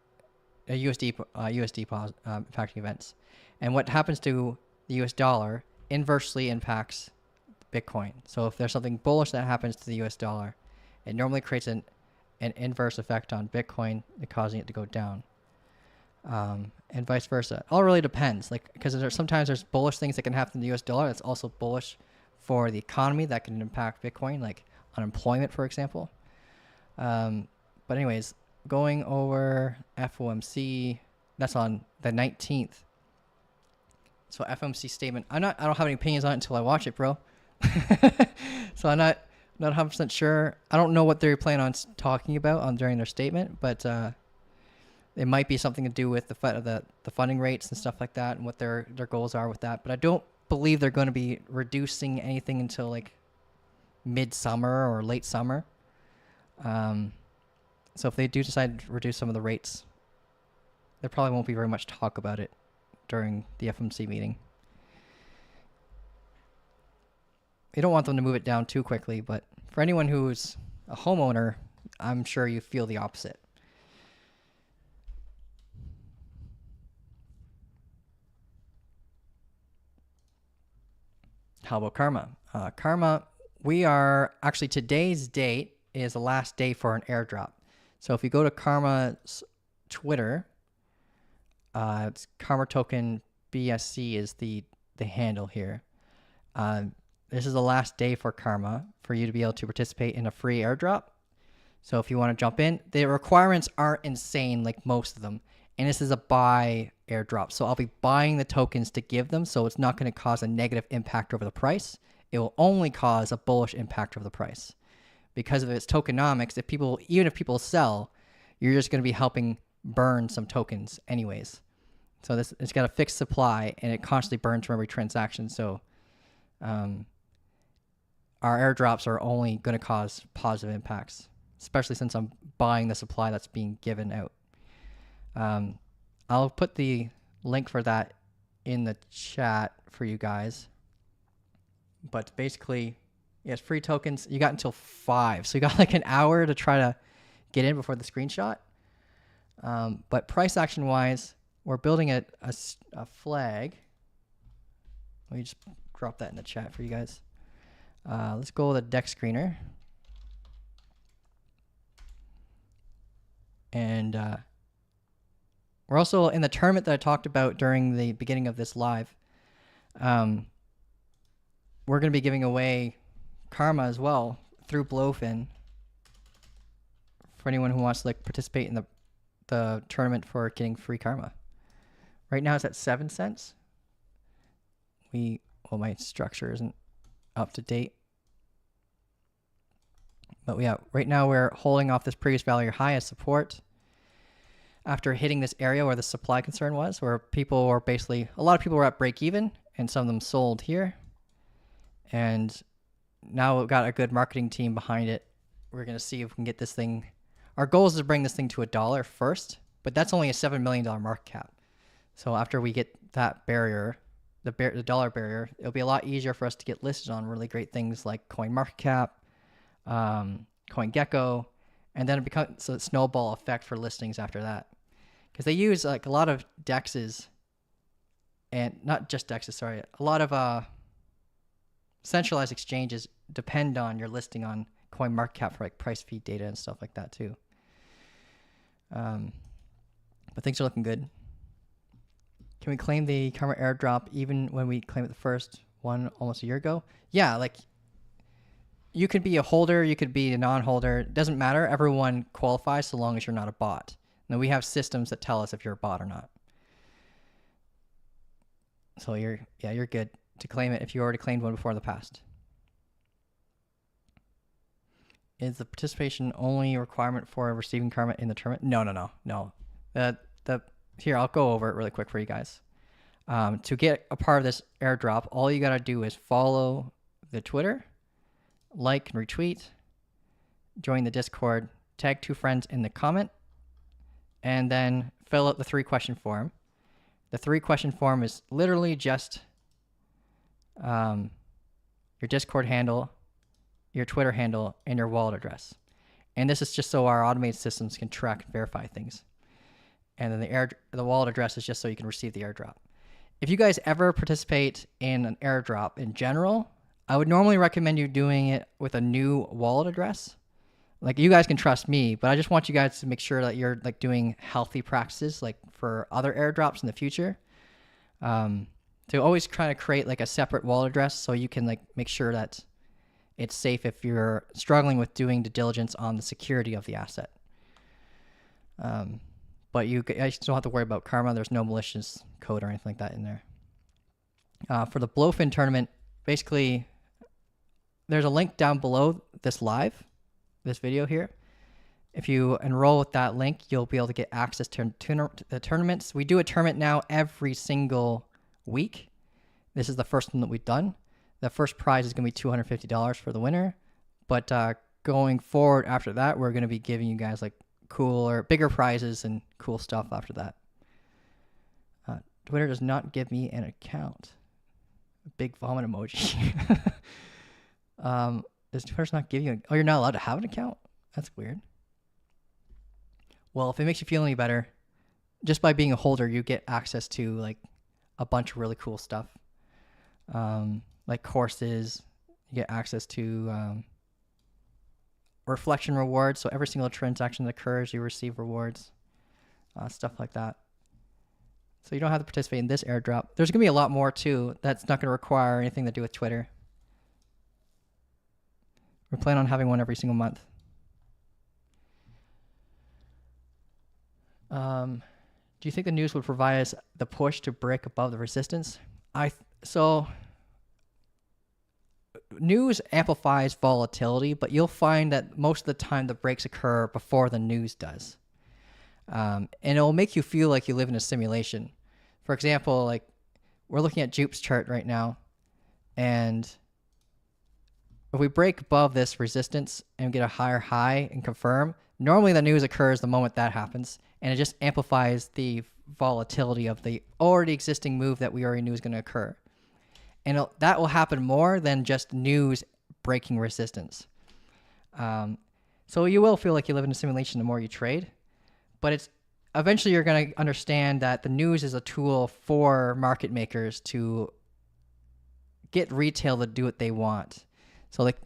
USD impacting events. And what happens to the US dollar inversely impacts Bitcoin. So if there's something bullish that happens to the US dollar, it normally creates an inverse effect on Bitcoin, causing it to go down. And vice versa. It all really depends, like, because sometimes there's bullish things that can happen to the US dollar that's also bullish for the economy that can impact Bitcoin, like unemployment, for example. But anyways, going over FOMC, that's on the 19th. So FOMC statement, I don't have any opinions on it until I watch it, bro. So I'm not 100% sure. I don't know what they're planning on talking about during their statement, but it might be something to do with the funding rates and stuff like that, and what their goals are with that. But I don't believe they're going to be reducing anything until like mid-summer or late summer. So if they do decide to reduce some of the rates, there probably won't be very much talk about it during the FOMC meeting. You don't want them to move it down too quickly, but for anyone who's a homeowner, I'm sure you feel the opposite. How about Karma? Karma, we are actually, today's date is the last day for an airdrop. So if you go to Karma's Twitter, it's Karma Token BSC is the handle here. This is the last day for Karma for you to be able to participate in a free airdrop. So if you want to jump in, the requirements aren't insane like most of them. And this is a buy airdrop. So I'll be buying the tokens to give them. So it's not going to cause a negative impact over the price. It will only cause a bullish impact over the price. Because of its tokenomics, even if people sell, you're just going to be helping burn some tokens anyways. So it's got a fixed supply, and it constantly burns from every transaction. So our airdrops are only going to cause positive impacts, especially since I'm buying the supply that's being given out. I'll put the link for that in the chat for you guys. But basically, yes, free tokens. You got until 5. So you got like an hour to try to get in before the screenshot. But price action wise, we're building a flag. Let me just drop that in the chat for you guys. Let's go with a deck screener. And we're also in the tournament that I talked about during the beginning of this live. We're going to be giving away karma as well through Blowfin for anyone who wants to like participate in the tournament for getting free karma. Right now it's at 7 cents. Well, my structure isn't up to date. But yeah, right now we're holding off this previous value high as support after hitting this area where the supply concern was, where people were basically, a lot of people were at break even and some of them sold here. And now we've got a good marketing team behind it. We're going to see if we can get this thing. Our goal is to bring this thing to $1 first, but that's only a $7 million market cap. So after we get that barrier, the dollar barrier, it'll be a lot easier for us to get listed on really great things like CoinMarketCap, CoinGecko, and then it becomes a snowball effect for listings after that. Because they use like a lot of DEXs, and not just DEXs, sorry, a lot of centralized exchanges depend on your listing on CoinMarketCap for like price feed data and stuff like that too. But things are looking good. Can we claim the karma airdrop even when we claim it the first one almost a year ago? Yeah, like you could be a holder, you could be a non-holder. It doesn't matter. Everyone qualifies so long as you're not a bot. Now we have systems that tell us if you're a bot or not. So you're good to claim it if you already claimed one before in the past. Is the participation only a requirement for receiving karma in the tournament? No. Here, I'll go over it really quick for you guys. To get a part of this airdrop, all you got to do is follow the Twitter, like and retweet, join the Discord, tag 2 friends in the comment, and then fill out the 3-question form. The 3-question form is literally just your Discord handle, your Twitter handle, and your wallet address. And this is just so our automated systems can track and verify things. And then the wallet address is just so you can receive the airdrop. If you guys ever participate in an airdrop in general, I would normally recommend you doing it with a new wallet address. Like you guys can trust me, but I just want you guys to make sure that you're like doing healthy practices like for other airdrops in the future. To always try to create like a separate wallet address so you can like make sure that it's safe if you're struggling with doing due diligence on the security of the asset. But you guys don't have to worry about karma. There's no malicious code or anything like that in there. For the Blowfin tournament, basically, there's a link down below this video here. If you enroll with that link, you'll be able to get access to the tournaments. We do a tournament now every single week. This is the first one that we've done. The first prize is going to be $250 for the winner. But going forward after that, we're going to be giving you guys like cooler, bigger prizes and cool stuff after that. Twitter does not give me an account. A big vomit emoji. Does Twitter's not give you? Oh, you're not allowed to have an account? That's weird. Well, if it makes you feel any better, just by being a holder, you get access to like a bunch of really cool stuff, like courses. You get access to reflection rewards. So every single transaction that occurs, you receive rewards, stuff like that. So you don't have to participate in this airdrop. There's going to be a lot more too. That's not going to require anything to do with Twitter. We're planning on having one every single month. Do you think the news would provide us the push to break above the resistance? So news amplifies volatility, but you'll find that most of the time the breaks occur before the news does. And it'll make you feel like you live in a simulation. For example, like we're looking at Jupe's chart right now, and if we break above this resistance and get a higher high and confirm, normally the news occurs the moment that happens, and it just amplifies the volatility of the already existing move that we already knew was going to occur. And that will happen more than just news breaking resistance. So you will feel like you live in a simulation the more you trade, but it's eventually you're going to understand that the news is a tool for market makers to get retail to do what they want. So like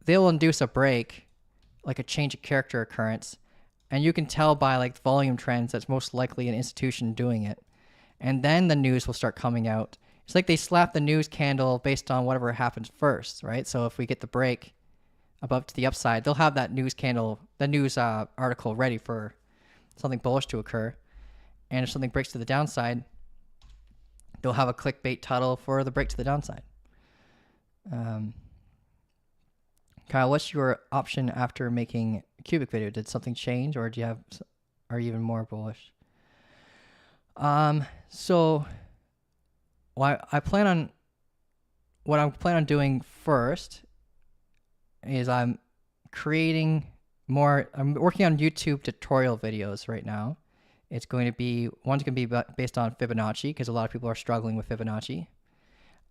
they'll induce a break, like a change of character occurrence, and you can tell by like volume trends that's most likely an institution doing it. And then the news will start coming out. It's like they slap the news candle based on whatever happens first, right? So if we get the break above to the upside, they'll have that news candle, the news article ready for something bullish to occur. And if something breaks to the downside, they'll have a clickbait title for the break to the downside. Kyle, what's your option after making a cubic video? Did something change, or are you even more bullish? So what I'm planning on doing first is I'm working on YouTube tutorial videos right now. One's going to be based on Fibonacci, because a lot of people are struggling with Fibonacci.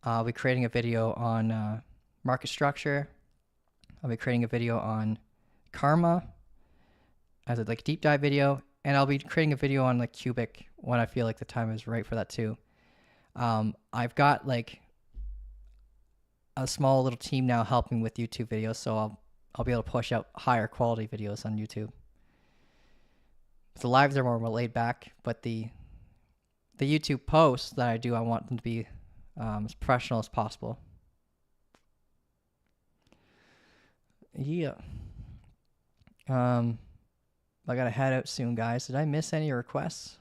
I'll be creating a video on market structure. I'll be creating a video on karma as a like deep dive video, and I'll be creating a video on like cubic when I feel like the time is right for that too. I've got like a small little team now helping with YouTube videos, so I'll be able to push out higher quality videos on YouTube. The lives are more laid back, but the YouTube posts that I do, I want them to be as professional as possible. Yeah. I gotta head out soon, guys. Did I miss any requests?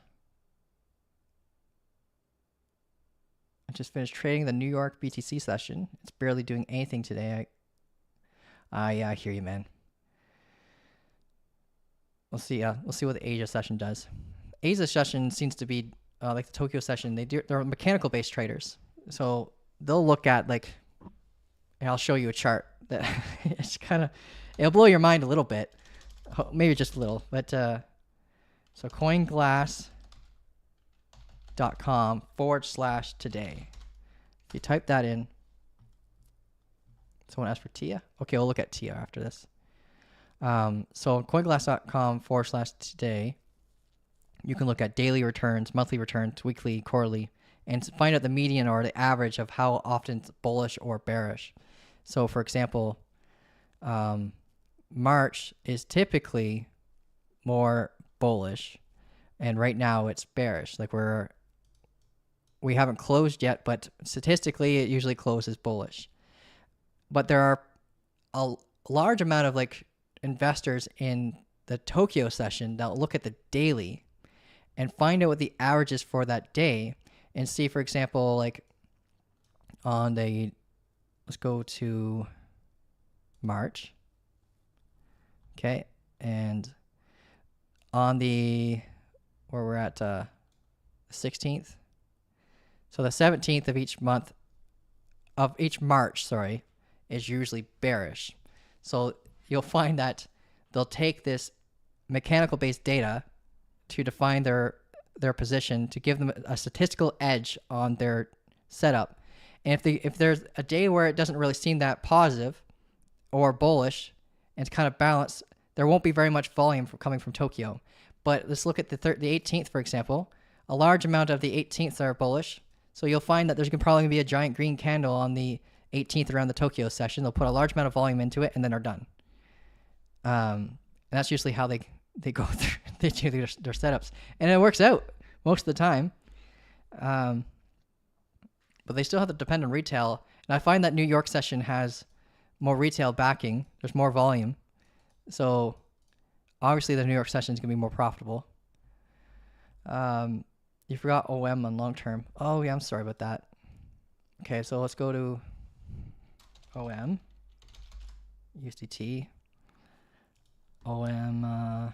I just finished trading the New York BTC session. It's barely doing anything today. Yeah, I hear you, man. We'll see what the Asia session does. Asia session seems to be like the Tokyo session. They're mechanical based traders, so they'll look at like, and I'll show you a chart that it's it'll blow your mind a little bit, maybe just a little. But so coinglass.com/today. If you type that in, someone asked for TIA. Okay, we'll look at TIA after this. So coinglass.com/today, you can look at daily returns, monthly returns, weekly, quarterly, and find out the median or the average of how often it's bullish or bearish. So for example, March is typically more bullish, and right now it's bearish. Like we haven't closed yet, but statistically it usually closes bullish. But there are a large amount of like investors in the Tokyo session that will look at the daily and find out what the average is for that day, and see, for example, like on the, let's go to March. Okay. And on the, where we're at, 16th. So the 17th of each month, of each March, sorry, is usually bearish. So you'll find that they'll take this mechanical based data to define their position, to give them a statistical edge on their setup. And if there's a day where it doesn't really seem that positive or bullish and it's kind of balanced, there won't be very much volume coming from Tokyo. But let's look at the 18th, for example. A large amount of the 18th are bullish. So you'll find that there's going to probably be a giant green candle on the 18th around the Tokyo session. They'll put a large amount of volume into it and then are done. And that's usually how they go through, they do their setups. And it works out most of the time. But they still have to depend on retail. And I find that New York session has more retail backing. There's more volume. So obviously the New York session is going to be more profitable. You forgot OM on long term. Oh yeah, I'm sorry about that. Okay, so let's go to OM, USDT, OM,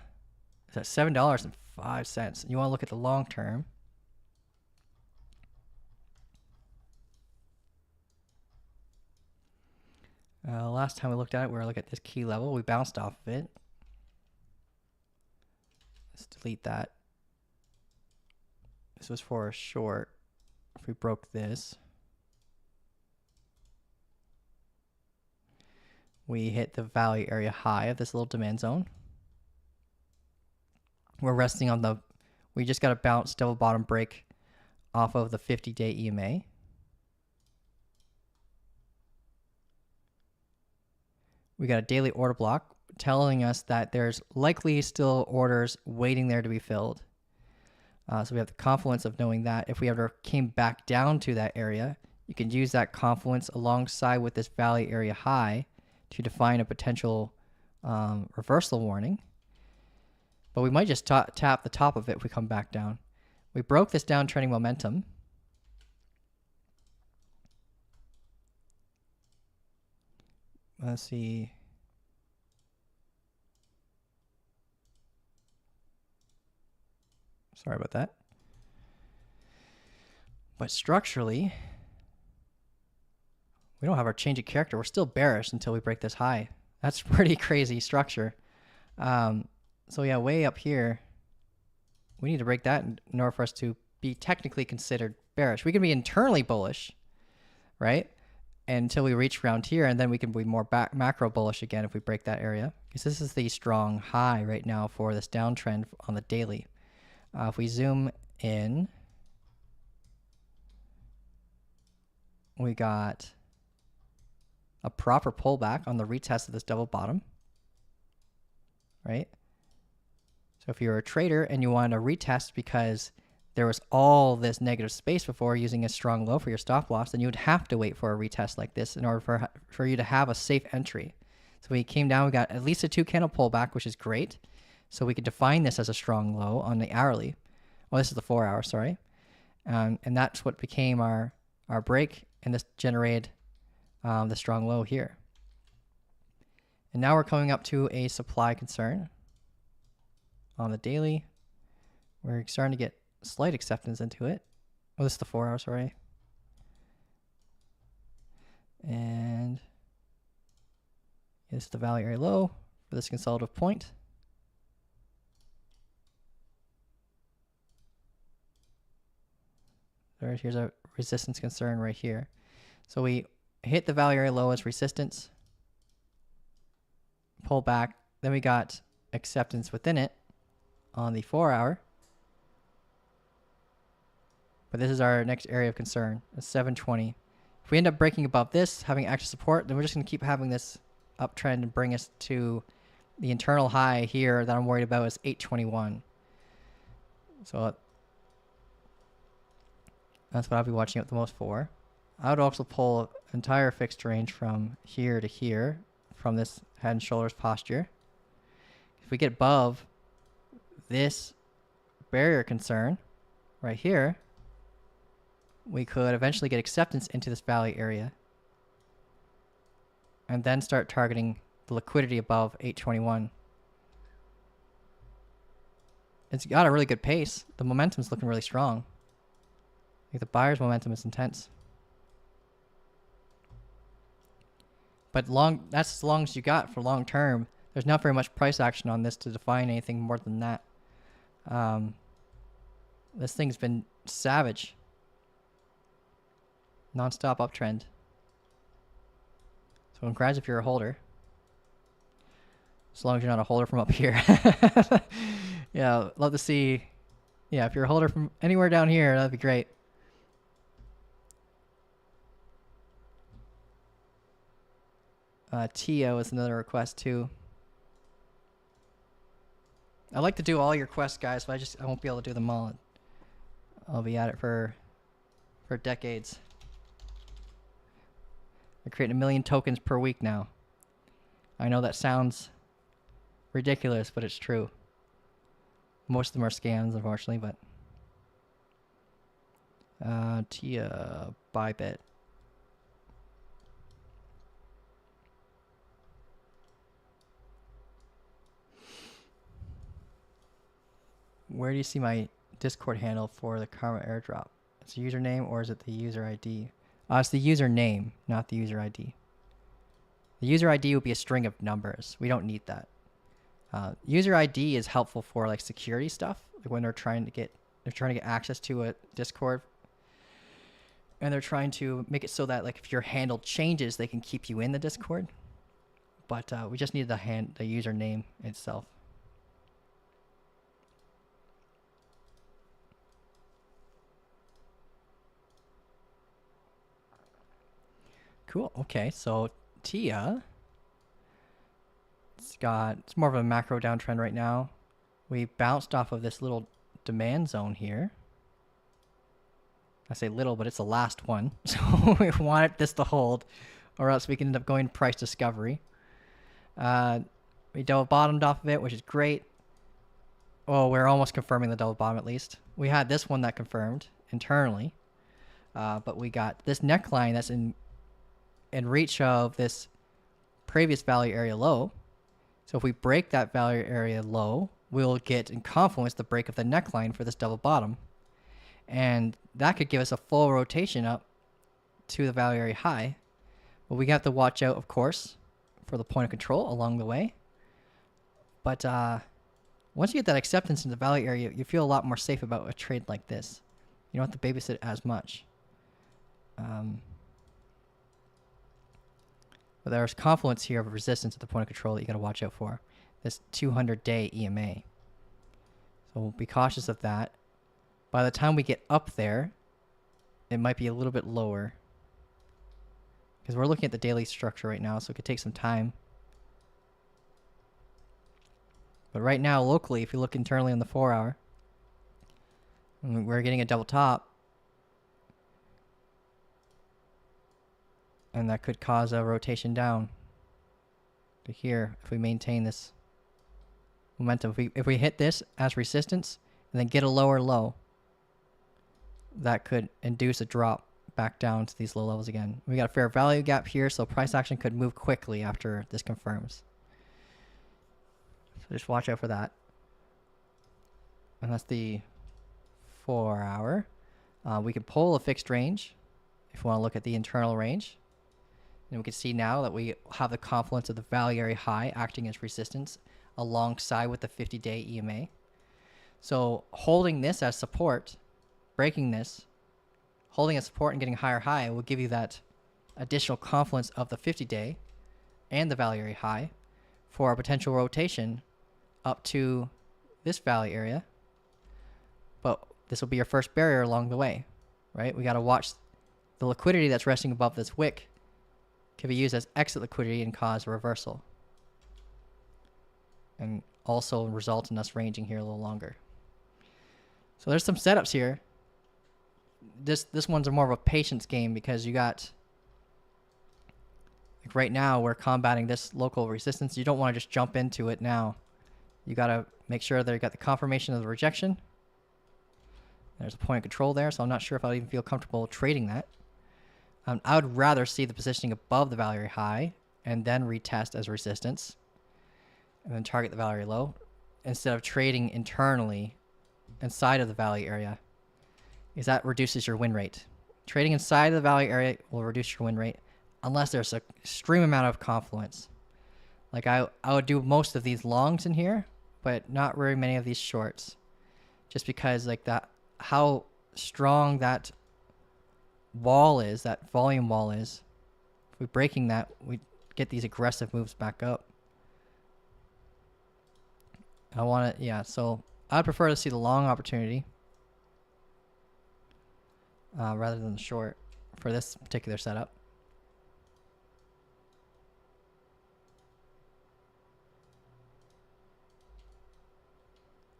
is that $7.05? You want to look at the long term. Last time we looked at it, we were looking at this key level. We bounced off of it. Let's delete that. This was for a short. If we broke this, we hit the value area high of this little demand zone. We're resting on the, we just got a bounce double bottom break off of the 50-day EMA. We got a daily order block telling us that there's likely still orders waiting there to be filled. So we have the confluence of knowing that if we ever came back down to that area, you can use that confluence alongside with this value area high to define a potential reversal warning. But we might just tap the top of it if we come back down. We broke this downtrending momentum. Let's see. Sorry about that. But structurally, we don't have our change of character. We're still bearish until we break this high. That's pretty crazy structure. So yeah, way up here, we need to break that in order for us to be technically considered bearish. We can be internally bullish, right? Until we reach around here, and then we can be more macro bullish again if we break that area. Because this is the strong high right now for this downtrend on the daily. If we zoom in, we got a proper pullback on the retest of this double bottom, right? So if you're a trader and you want to retest because there was all this negative space before using a strong low for your stop loss, then you would have to wait for a retest like this in order for you to have a safe entry. So we came down, we got at least a 2-candle pullback, which is great. So we could define this as a strong low on the hourly. Well, this is the 4-hour, sorry. And that's what became our break, and this generated the strong low here. And now we're coming up to a supply concern on the daily. We're starting to get slight acceptance into it. Oh, this is the 4-hour, sorry. And this is the value area low for this consolidative point. Here's a resistance concern right here. So we hit the value area low as resistance, pull back, then we got acceptance within it on the 4-hour. But this is our next area of concern, a 720. If we end up breaking above this, having extra support, then we're just going to keep having this uptrend and bring us to the internal high here that I'm worried about is 821. So that's what I'll be watching out the most for. I would also pull entire fixed range from here to here from this head and shoulders posture. If we get above this barrier concern right here, we could eventually get acceptance into this value area and then start targeting the liquidity above 821. It's got a really good pace. The momentum's looking really strong. I think the buyer's momentum is intense. But that's as long as you got for long term. There's not very much price action on this to define anything more than that. This thing's been savage. Non-stop uptrend. So congrats if you're a holder. As long as you're not a holder from up here. Yeah, love to see. Yeah, if you're a holder from anywhere down here, that'd be great. TO is another request too. I like to do all your quests, guys, but I won't be able to do them all. I'll be at it for decades. I create 1 million tokens per week now. I know that sounds ridiculous, but it's true. Most of them are scams, unfortunately, but Tia Bybit. Where do you see my Discord handle for the Karma airdrop? It's a username or is it the user ID? It's the username, not the user ID. The user ID will be a string of numbers. We don't need that. User ID is helpful for like security stuff, like when they're trying to get access to a Discord, and they're trying to make it so that like if your handle changes, they can keep you in the Discord. But we just need the username itself. Cool. Okay, so Tia, it's more of a macro downtrend right now. We bounced off of this little demand zone here. I say little, but it's the last one. So we want this to hold, or else we can end up going price discovery. We double bottomed off of it, which is great. Oh, we're almost confirming the double bottom at least. We had this one that confirmed internally, but we got this neckline that's in reach of this previous value area low. So if we break that value area low, we'll get in confluence the break of the neckline for this double bottom. And that could give us a full rotation up to the value area high. But we have to watch out, of course, for the point of control along the way. But once you get that acceptance in the value area, you feel a lot more safe about a trade like this. You don't have to babysit as much. But there's confluence here of resistance at the point of control that you got to watch out for. This 200-day EMA. So we'll be cautious of that. By the time we get up there, it might be a little bit lower. Because we're looking at the daily structure right now, so it could take some time. But right now, locally, if you look internally on the 4-hour, we're getting a double top. And that could cause a rotation down to here if we maintain this momentum. If we hit this as resistance and then get a lower low, that could induce a drop back down to these low levels again. We got a fair value gap here, so price action could move quickly after this confirms. So just watch out for that. And that's the 4-hour. We could pull a fixed range if we want to look at the internal range. And we can see now that we have the confluence of the value area high acting as resistance alongside with the 50-day EMA. So holding this as support, breaking this, holding as support and getting higher high will give you that additional confluence of the 50-day and the value area high for a potential rotation up to this value area. But this will be your first barrier along the way, right? We got to watch the liquidity that's resting above this wick can be used as exit liquidity and cause a reversal. And also result in us ranging here a little longer. So there's some setups here. This one's a more of a patience game because you got, like right now we're combating this local resistance. You don't want to just jump into it now. You got to make sure that you got the confirmation of the rejection. There's a point of control there, so I'm not sure if I'll even feel comfortable trading that. I would rather see the positioning above the value area high and then retest as resistance and then target the value area low instead of trading internally inside of the value area, because that reduces your win rate. Trading inside of the value area will reduce your win rate unless there's an extreme amount of confluence. Like I would do most of these longs in here, but not very many of these shorts, just because like that, how strong that wall is, that volume wall is. If we're breaking that, we get these aggressive moves back up. So I'd prefer to see the long opportunity rather than the short for this particular setup.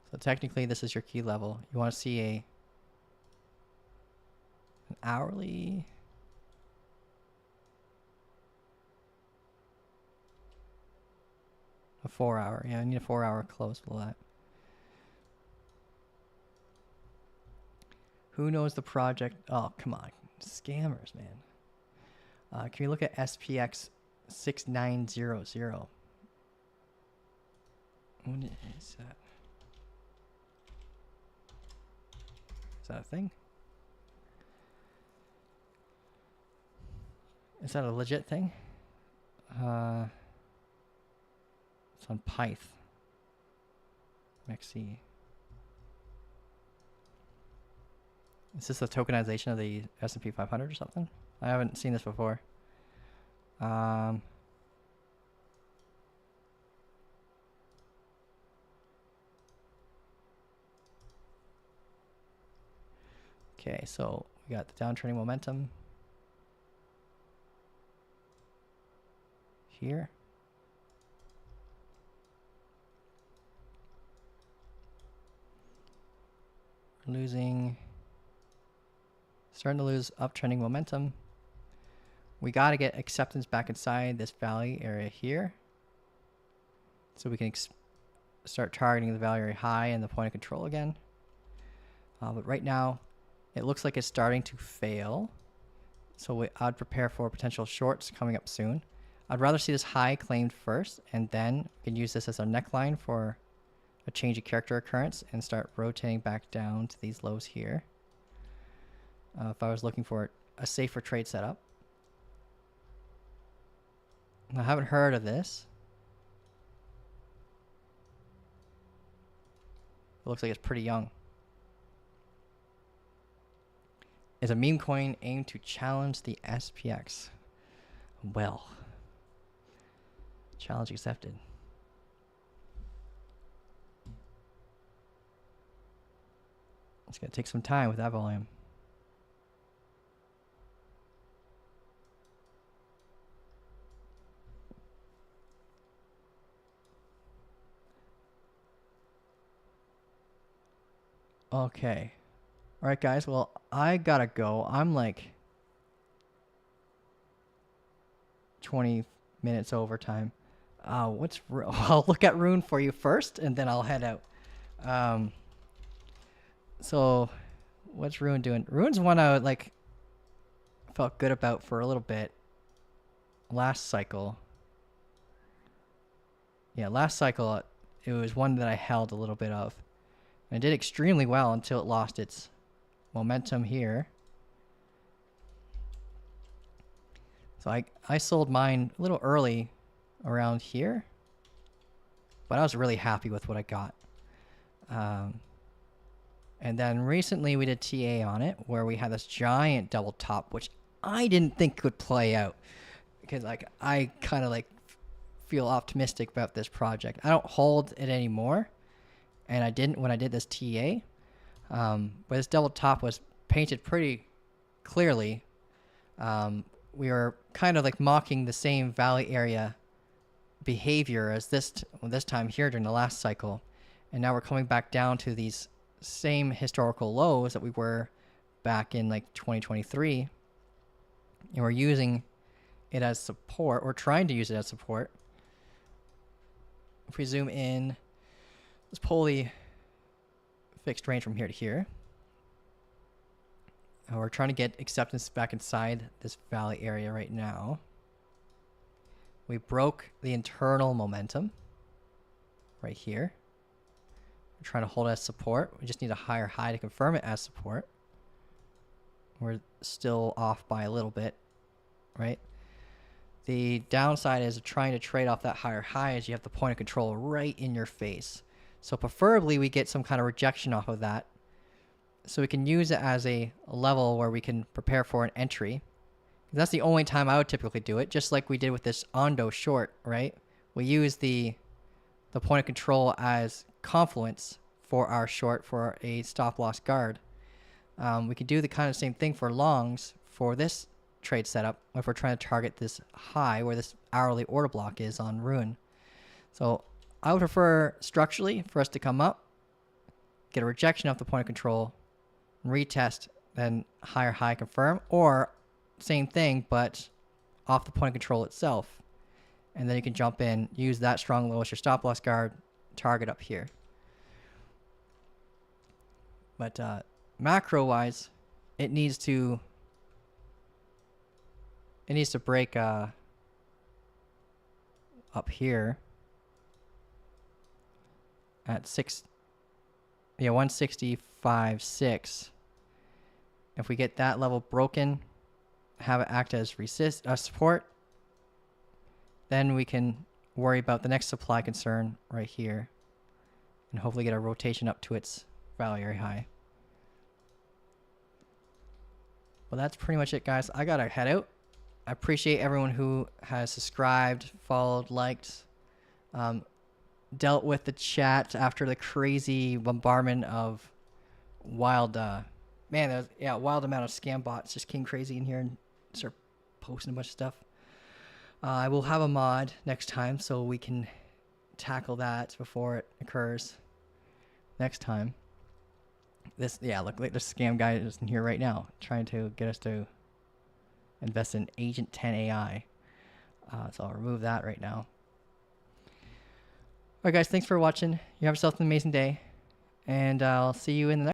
So technically this is your key level. You want to see an hourly, a 4-hour. Yeah, I need a 4-hour close below that. Who knows the project? Oh, come on. Scammers, man. Can we look at SPX 6900? What is that? Is that a thing? Is that a legit thing? It's on Pyth. Mexi. Is this a tokenization of the S&P 500 or something? I haven't seen this before. Okay, so we got the downtrending momentum here. We're starting to lose uptrending momentum. We got to get acceptance back inside this valley area here, so we can start targeting the valley area high and the point of control again. But right now, it looks like it's starting to fail. So I'd prepare for potential shorts coming up soon. I'd rather see this high claimed first, and then we can use this as our neckline for a change of character occurrence and start rotating back down to these lows here. If I was looking for a safer trade setup. I haven't heard of this. It looks like it's pretty young. Is a meme coin aimed to challenge the SPX? Well, challenge accepted. It's going to take some time with that volume. Okay. All right, guys. Well, I gotta go. I'm like 20 minutes overtime. I'll look at Rune for you first, and then I'll head out. So, what's Rune doing? Rune's one I felt good about for a little bit. Last cycle. Yeah, last cycle, it was one that I held a little bit of. And it did extremely well until it lost its momentum here. So I sold mine a little early around here, but I was really happy with what I got. And then recently we did TA on it where we had this giant double top, which I didn't think could play out because I kind of feel optimistic about this project. I don't hold it anymore. And I didn't when I did this TA. But this double top was painted pretty clearly. We were kind of mocking the same valley area behavior as this time here during the last cycle. And now we're coming back down to these same historical lows that we were back in 2023. And we're using it as support. We're trying to use it as support. If we zoom in, let's pull the fixed range from here to here. We're trying to get acceptance back inside this valley area right now. We broke the internal momentum right here. We're trying to hold it as support. We just need a higher high to confirm it as support. We're still off by a little bit, right? The downside is trying to trade off that higher high as you have the point of control right in your face. So preferably we get some kind of rejection off of that so we can use it as a level where we can prepare for an entry. That's the only time I would typically do it, just like we did with this Ondo short, right? We use the point of control as confluence for our short for a stop loss guard. We could do the kind of same thing for longs for this trade setup if we're trying to target this high where this hourly order block is on Rune. So I would prefer structurally for us to come up, get a rejection off the point of control, retest, then higher high confirm, or same thing but off the point of control itself. And then you can jump in, use that strong low as your stop loss guard, target up here. But macro wise, it needs to break up here at 165.6. If we get that level broken, have it act as support, then we can worry about the next supply concern right here and hopefully get a rotation up to its value very high. Well, that's pretty much it, guys. I gotta head out. I appreciate everyone who has subscribed, followed, liked, dealt with the chat after the crazy bombardment of wild amount of scam bots just came crazy in here and start posting a bunch of stuff. I will have a mod next time so we can tackle that before it occurs next time. Look like this scam guy is in here right now trying to get us to invest in Agent 10 AI. So I'll remove that right now. Alright guys, thanks for watching. You have yourself an amazing day, and I'll see you in the next